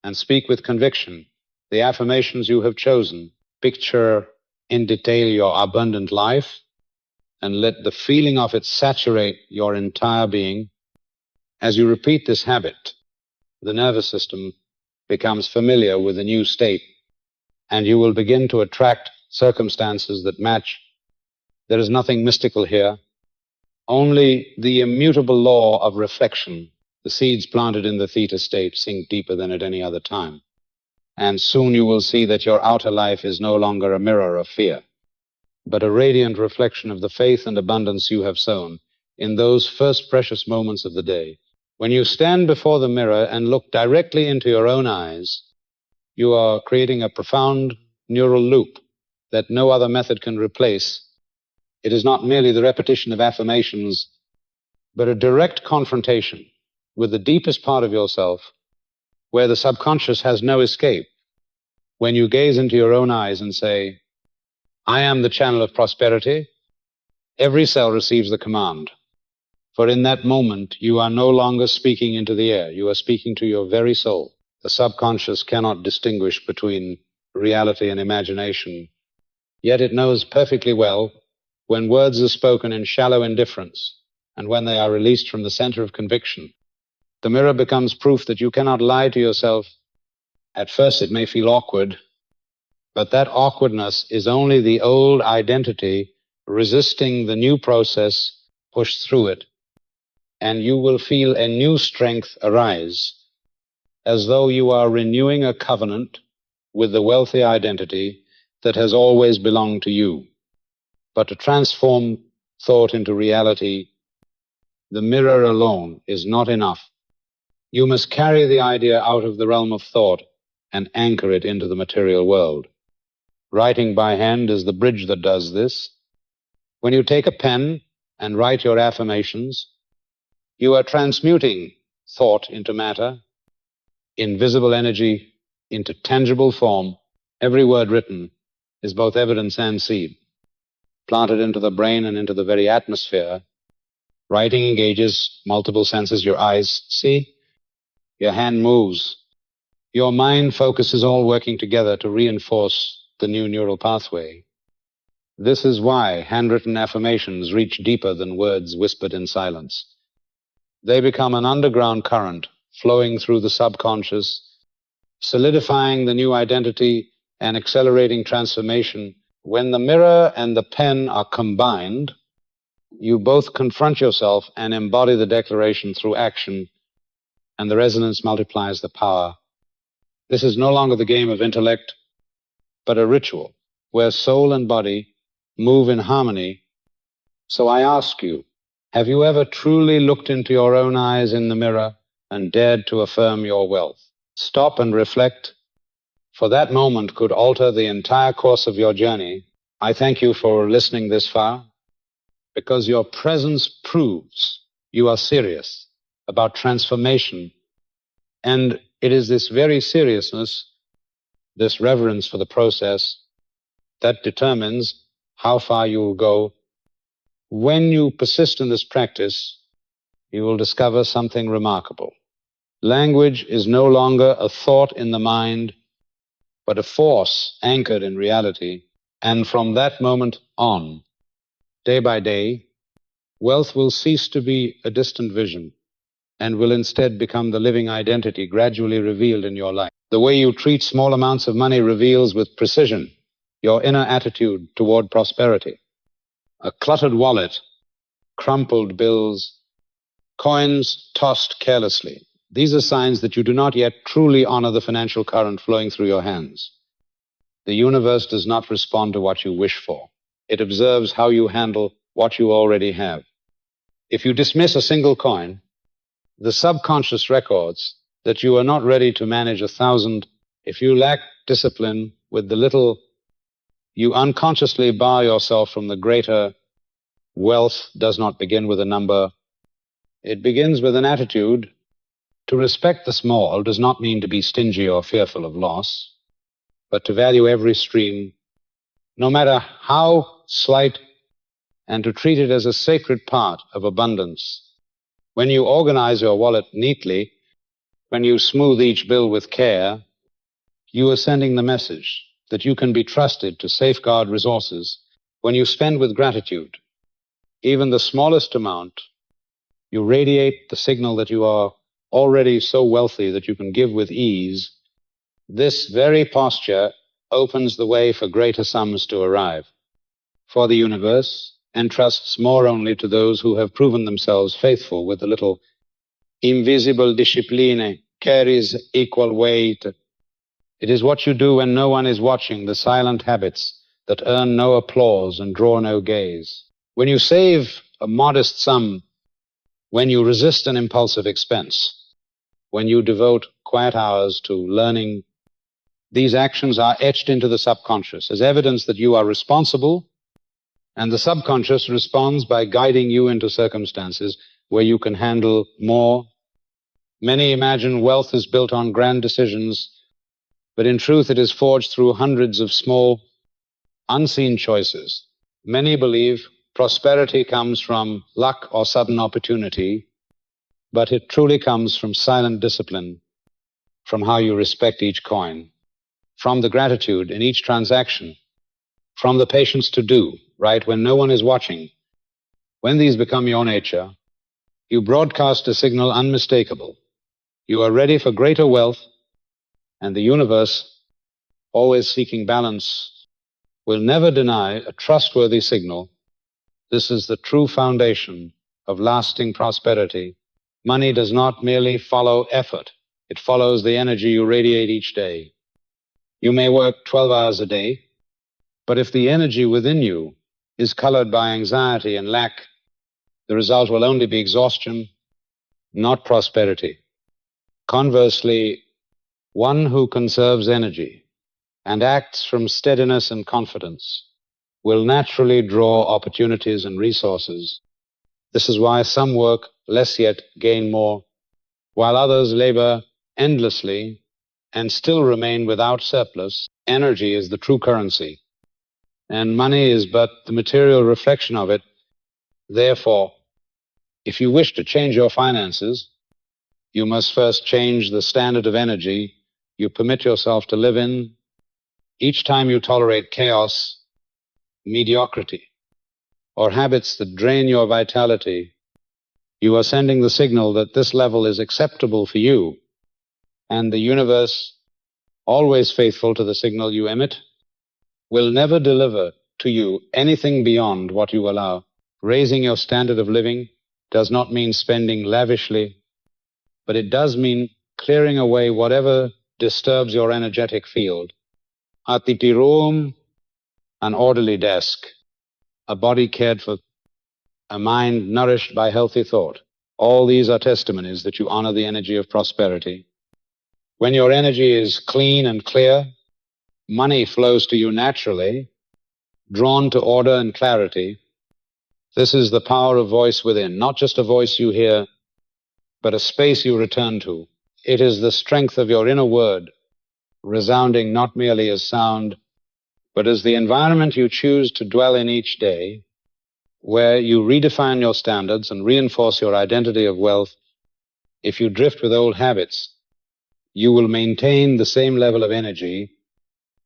and speak with conviction the affirmations you have chosen. Picture in detail your abundant life, and let the feeling of it saturate your entire being. As you repeat this habit, the nervous system becomes familiar with the new state, and you will begin to attract circumstances that match. There is nothing mystical here, only the immutable law of reflection. The seeds planted in the theta state sink deeper than at any other time, and soon you will see that your outer life is no longer a mirror of fear, but a radiant reflection of the faith and abundance you have sown in those first precious moments of the day. When you stand before the mirror and look directly into your own eyes, you are creating a profound neural loop that no other method can replace. It is not merely the repetition of affirmations, but a direct confrontation with the deepest part of yourself, where the subconscious has no escape. When you gaze into your own eyes and say, I am the channel of prosperity, every cell receives the command. For in that moment, you are no longer speaking into the air. You are speaking to your very soul. The subconscious cannot distinguish between reality and imagination, yet it knows perfectly well when words are spoken in shallow indifference and when they are released from the center of conviction. The mirror becomes proof that you cannot lie to yourself. At first it may feel awkward, but that awkwardness is only the old identity resisting the new process pushed through it, and you will feel a new strength arise, as though you are renewing a covenant with the wealthy identity that has always belonged to you. But to transform thought into reality, the mirror alone is not enough. You must carry the idea out of the realm of thought and anchor it into the material world. Writing by hand is the bridge that does this. When you take a pen and write your affirmations, you are transmuting thought into matter, invisible energy into tangible form. Every word written is both evidence and seed, planted into the brain and into the very atmosphere. Writing engages multiple senses. Your eyes see, your hand moves, your mind focuses, all working together to reinforce the new neural pathway. This is why handwritten affirmations reach deeper than words whispered in silence. They become an underground current flowing through the subconscious, solidifying the new identity and accelerating transformation. When the mirror and the pen are combined, you both confront yourself and embody the declaration through action, and the resonance multiplies the power. This is no longer the game of intellect, but a ritual where soul and body move in harmony. So I ask you, have you ever truly looked into your own eyes in the mirror and dared to affirm your wealth? Stop and reflect, for that moment could alter the entire course of your journey. I thank you for listening this far, because your presence proves you are serious about transformation. And it is this very seriousness, this reverence for the process, that determines how far you will go. When you persist in this practice, you will discover something remarkable. Language is no longer a thought in the mind, but a force anchored in reality. And from that moment on, day by day, wealth will cease to be a distant vision and will instead become the living identity gradually revealed in your life. The way you treat small amounts of money reveals with precision your inner attitude toward prosperity. A cluttered wallet, crumpled bills, coins tossed carelessly. These are signs that you do not yet truly honor the financial current flowing through your hands. The universe does not respond to what you wish for. It observes how you handle what you already have. If you dismiss a single coin, the subconscious records that you are not ready to manage 1,000. If you lack discipline with the little, you unconsciously bar yourself from the greater. Wealth does not begin with a number. It begins with an attitude. To respect the small does not mean to be stingy or fearful of loss, but to value every stream, no matter how slight, and to treat it as a sacred part of abundance. When you organize your wallet neatly, when you smooth each bill with care, you are sending the message that you can be trusted to safeguard resources. When you spend with gratitude, even the smallest amount, you radiate the signal that you are already so wealthy that you can give with ease. This very posture opens the way for greater sums to arrive. For the universe entrusts more only to those who have proven themselves faithful with the little. Invisible discipline carries equal weight. It is what you do when no one is watching, the silent habits that earn no applause and draw no gaze. When you save a modest sum, when you resist an impulsive expense, when you devote quiet hours to learning, these actions are etched into the subconscious as evidence that you are responsible, and the subconscious responds by guiding you into circumstances where you can handle more. Many imagine wealth is built on grand decisions, but in truth it is forged through hundreds of small, unseen choices. Many believe prosperity comes from luck or sudden opportunity, but it truly comes from silent discipline, from how you respect each coin, from the gratitude in each transaction, from the patience to do right when no one is watching. When these become your nature, you broadcast a signal unmistakable. You are ready for greater wealth, and the universe, always seeking balance, will never deny a trustworthy signal. This is the true foundation of lasting prosperity. Money does not merely follow effort. It follows the energy you radiate each day. You may work 12 hours a day, but if the energy within you is colored by anxiety and lack, the result will only be exhaustion, not prosperity. Conversely, one who conserves energy and acts from steadiness and confidence will naturally draw opportunities and resources. This is why some work less yet gain more, while others labor endlessly and still remain without surplus. Energy is the true currency, and money is but the material reflection of it. Therefore, if you wish to change your finances, you must first change the standard of energy you permit yourself to live in. Each time you tolerate chaos, mediocrity, or habits that drain your vitality, you are sending the signal that this level is acceptable for you, and the universe, always faithful to the signal you emit, will never deliver to you anything beyond what you allow. Raising your standard of living does not mean spending lavishly, but it does mean clearing away whatever disturbs your energetic field. A titi room, an orderly desk, a body cared for, a mind nourished by healthy thought. All these are testimonies that you honor the energy of prosperity. When your energy is clean and clear, money flows to you naturally, drawn to order and clarity. This is the power of voice within, not just a voice you hear, but a space you return to. It is the strength of your inner word, resounding not merely as sound, but as the environment you choose to dwell in each day, where you redefine your standards and reinforce your identity of wealth. If you drift with old habits, you will maintain the same level of energy,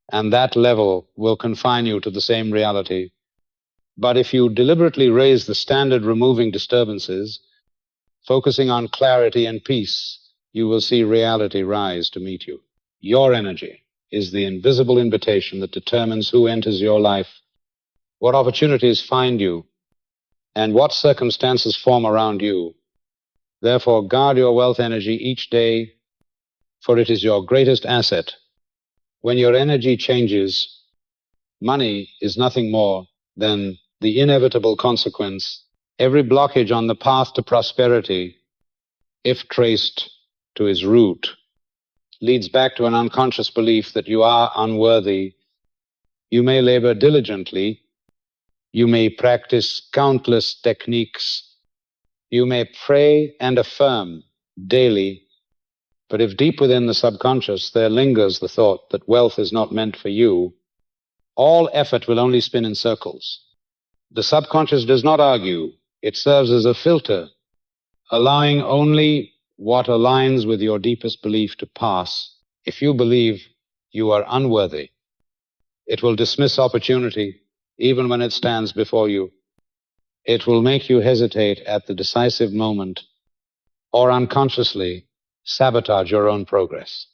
and that level will confine you to the same reality. But if you deliberately raise the standard, removing disturbances, focusing on clarity and peace, you will see reality rise to meet you. Your energy is the invisible invitation that determines who enters your life, what opportunities find you, and what circumstances form around you. Therefore, guard your wealth energy each day, for it is your greatest asset. When your energy changes, money is nothing more than the inevitable consequence. Every blockage on the path to prosperity, if traced to its root, leads back to an unconscious belief that you are unworthy. You may labor diligently, you may practice countless techniques, you may pray and affirm daily, but if deep within the subconscious there lingers the thought that wealth is not meant for you, all effort will only spin in circles. The subconscious does not argue. It serves as a filter, allowing only what aligns with your deepest belief to pass. If you believe you are unworthy, it will dismiss opportunity even when it stands before you. It will make you hesitate at the decisive moment, or unconsciously sabotage your own progress.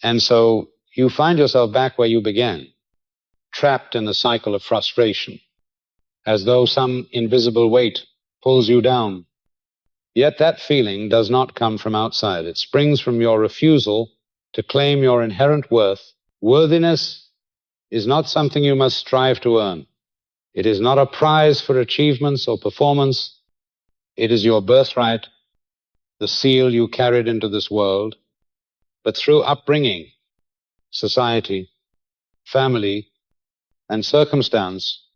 And so you find yourself back where you began, trapped in the cycle of frustration, as though some invisible weight pulls you down. Yet that feeling does not come from outside. It springs from your refusal to claim your inherent worth. Worthiness is not something you must strive to earn. It is not a prize for achievements or performance. It is your birthright, the seal you carried into this world. But through upbringing, society, family, and circumstance,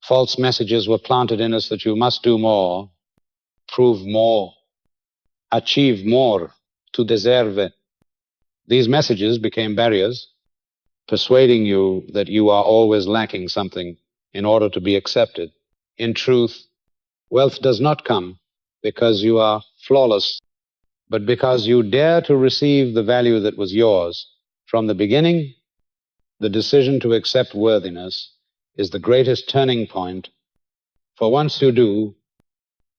false messages were planted in us that you must do more, prove more, achieve more, to deserve. These messages became barriers, persuading you that you are always lacking something in order to be accepted. In truth, wealth does not come because you are flawless, but because you dare to receive the value that was yours. From the beginning, the decision to accept worthiness is the greatest turning point, for once you do,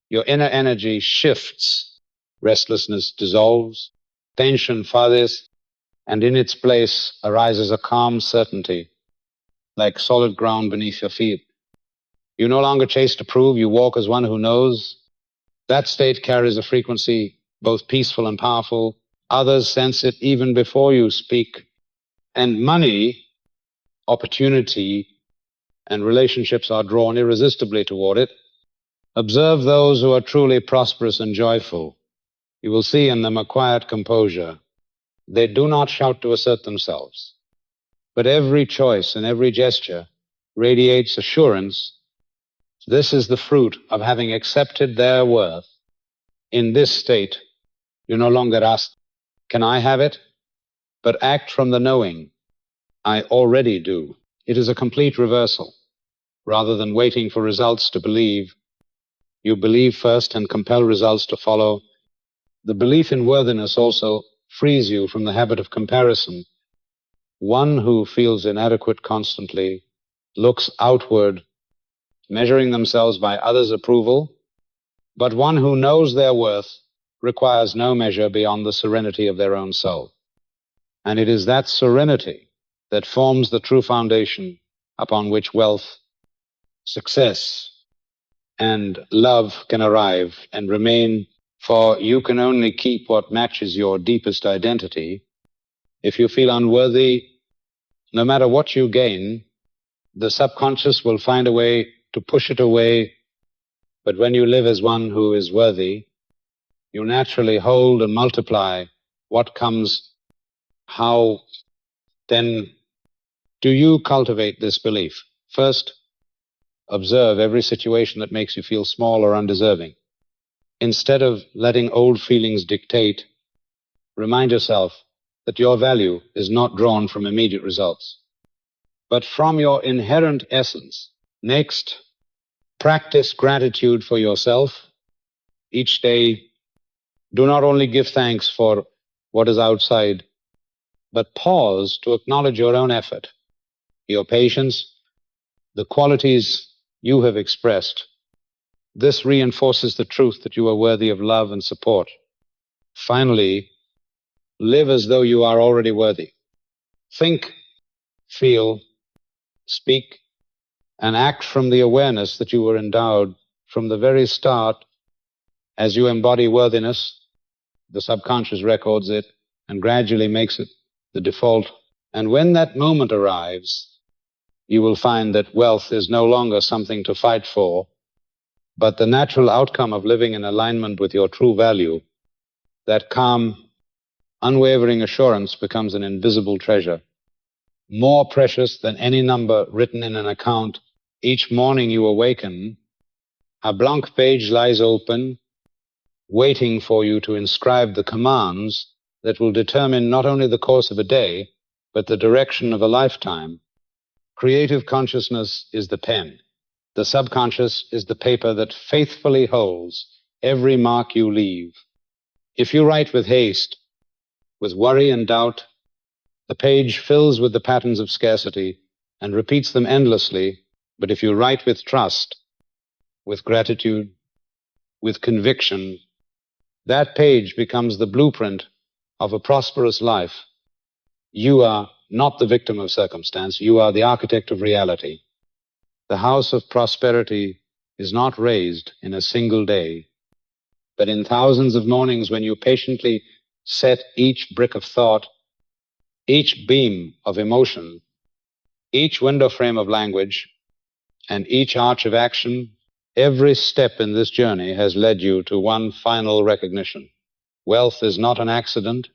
your inner energy shifts, restlessness dissolves, tension fades, and in its place arises a calm certainty, like solid ground beneath your feet. You no longer chase to prove, you walk as one who knows. That state carries a frequency both peaceful and powerful. Others sense it even before you speak. And money, opportunity, and relationships are drawn irresistibly toward it. Observe those who are truly prosperous and joyful. You will see in them a quiet composure. They do not shout to assert themselves, but every choice and every gesture radiates assurance. This is the fruit of having accepted their worth. In this state, you no longer ask, "Can I have it?" but act from the knowing, "I already do." It is a complete reversal. Rather than waiting for results to believe, you believe first and compel results to follow. The belief in worthiness also frees you from the habit of comparison. One who feels inadequate constantly looks outward, measuring themselves by others' approval, but one who knows their worth requires no measure beyond the serenity of their own soul. And it is that serenity that forms the true foundation upon which wealth, success, and love can arrive and remain, for you can only keep what matches your deepest identity. If you feel unworthy, no matter what you gain, the subconscious will find a way to push it away. But when you live as one who is worthy, you naturally hold and multiply what comes. How then do you cultivate this belief? First, observe every situation that makes you feel small or undeserving. Instead of letting old feelings dictate, remind yourself that your value is not drawn from immediate results, but from your inherent essence. Next, practice gratitude for yourself. Each day, do not only give thanks for what is outside, but pause to acknowledge your own effort, your patience, the qualities you have expressed. This reinforces the truth that you are worthy of love and support. Finally, live as though you are already worthy. Think, feel, speak, and act from the awareness that you were endowed from the very start. As you embody worthiness, the subconscious records it and gradually makes it the default. And when that moment arrives, you will find that wealth is no longer something to fight for, but the natural outcome of living in alignment with your true value. That calm, unwavering assurance becomes an invisible treasure, more precious than any number written in an account. Each morning you awaken, a blank page lies open, waiting for you to inscribe the commands that will determine not only the course of a day, but the direction of a lifetime. Creative consciousness is the pen. The subconscious is the paper that faithfully holds every mark you leave. If you write with haste, with worry and doubt, the page fills with the patterns of scarcity and repeats them endlessly. But if you write with trust, with gratitude, with conviction, that page becomes the blueprint of a prosperous life. You are not the victim of circumstance. You are the architect of reality. The house of prosperity is not raised in a single day, but in thousands of mornings when you patiently set each brick of thought, each beam of emotion, each window frame of language, and each arch of action. Every step in this journey has led you to one final recognition. Wealth is not an accident,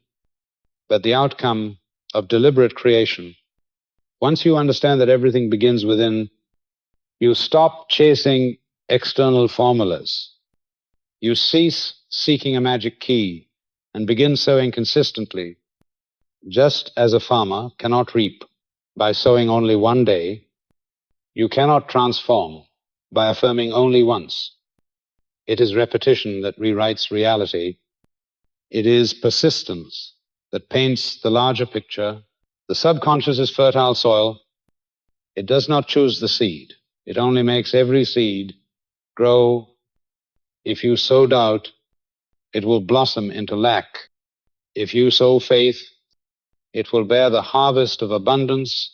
but the outcome of deliberate creation. Once you understand that everything begins within, you stop chasing external formulas. You cease seeking a magic key and begin sowing consistently. Just as a farmer cannot reap by sowing only one day, you cannot transform by affirming only once. It is repetition that rewrites reality. It is persistence that paints the larger picture. The subconscious is fertile soil. It does not choose the seed. It only makes every seed grow. If you sow doubt, it will blossom into lack. If you sow faith, it will bear the harvest of abundance.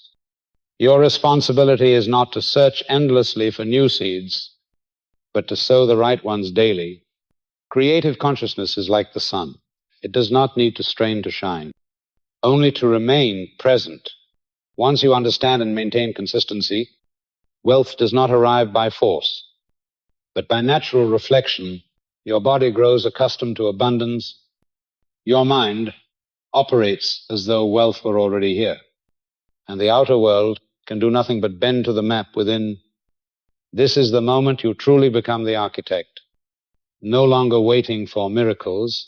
Your responsibility is not to search endlessly for new seeds, but to sow the right ones daily. Creative consciousness is like the sun. It does not need to strain to shine, only to remain present. Once you understand and maintain consistency, wealth does not arrive by force, but by natural reflection. Your body grows accustomed to abundance. Your mind operates as though wealth were already here, and the outer world can do nothing but bend to the map within. This is the moment you truly become the architect, no longer waiting for miracles,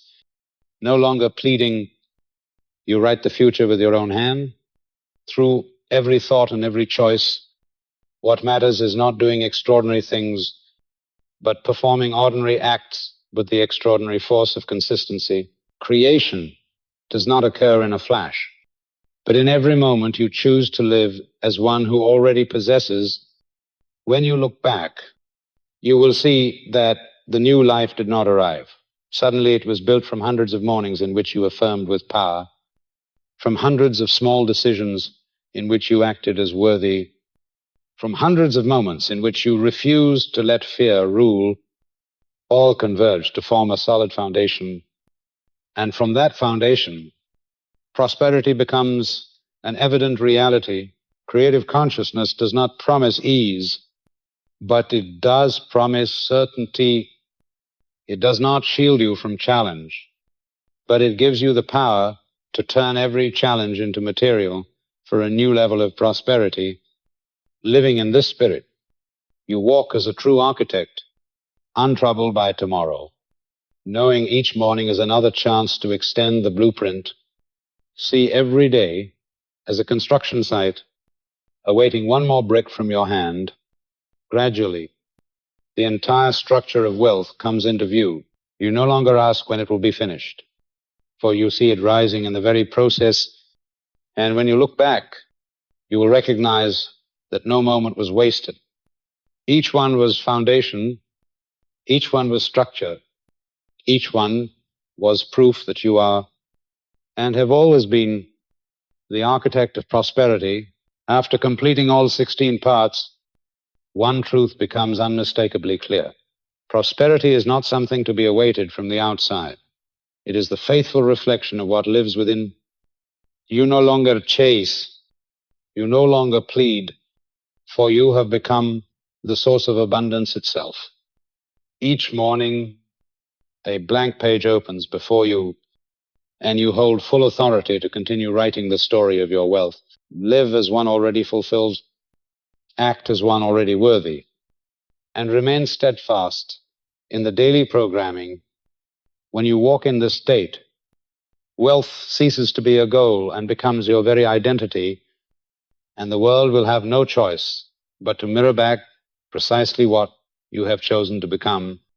no longer pleading. You write the future with your own hand. Through every thought and every choice, what matters is not doing extraordinary things, but performing ordinary acts with the extraordinary force of consistency. Creation does not occur in a flash, but in every moment you choose to live as one who already possesses. When you look back, you will see that the new life did not arrive. Suddenly it was built from hundreds of mornings in which you affirmed with power, from hundreds of small decisions in which you acted as worthy, from hundreds of moments in which you refused to let fear rule. All converged to form a solid foundation, and from that foundation, prosperity becomes an evident reality. Creative consciousness does not promise ease, but it does promise certainty. It does not shield you from challenge, but it gives you the power to turn every challenge into material for a new level of prosperity. Living in this spirit, you walk as a true architect, untroubled by tomorrow, knowing each morning is another chance to extend the blueprint. See every day as a construction site, awaiting one more brick from your hand. Gradually, the entire structure of wealth comes into view. You no longer ask when it will be finished, for you see it rising in the very process. And when you look back, you will recognize that no moment was wasted. Each one was foundation, each one was structure, each one was proof that you are and have always been the architect of prosperity. After completing all 16 parts, one truth becomes unmistakably clear. Prosperity is not something to be awaited from the outside. It is the faithful reflection of what lives within. You no longer chase, you no longer plead, for you have become the source of abundance itself. Each morning, a blank page opens before you, and you hold full authority to continue writing the story of your wealth. Live as one already fulfilled, act as one already worthy, and remain steadfast in the daily programming. When you walk in this state, wealth ceases to be a goal and becomes your very identity, and the world will have no choice but to mirror back precisely what you have chosen to become.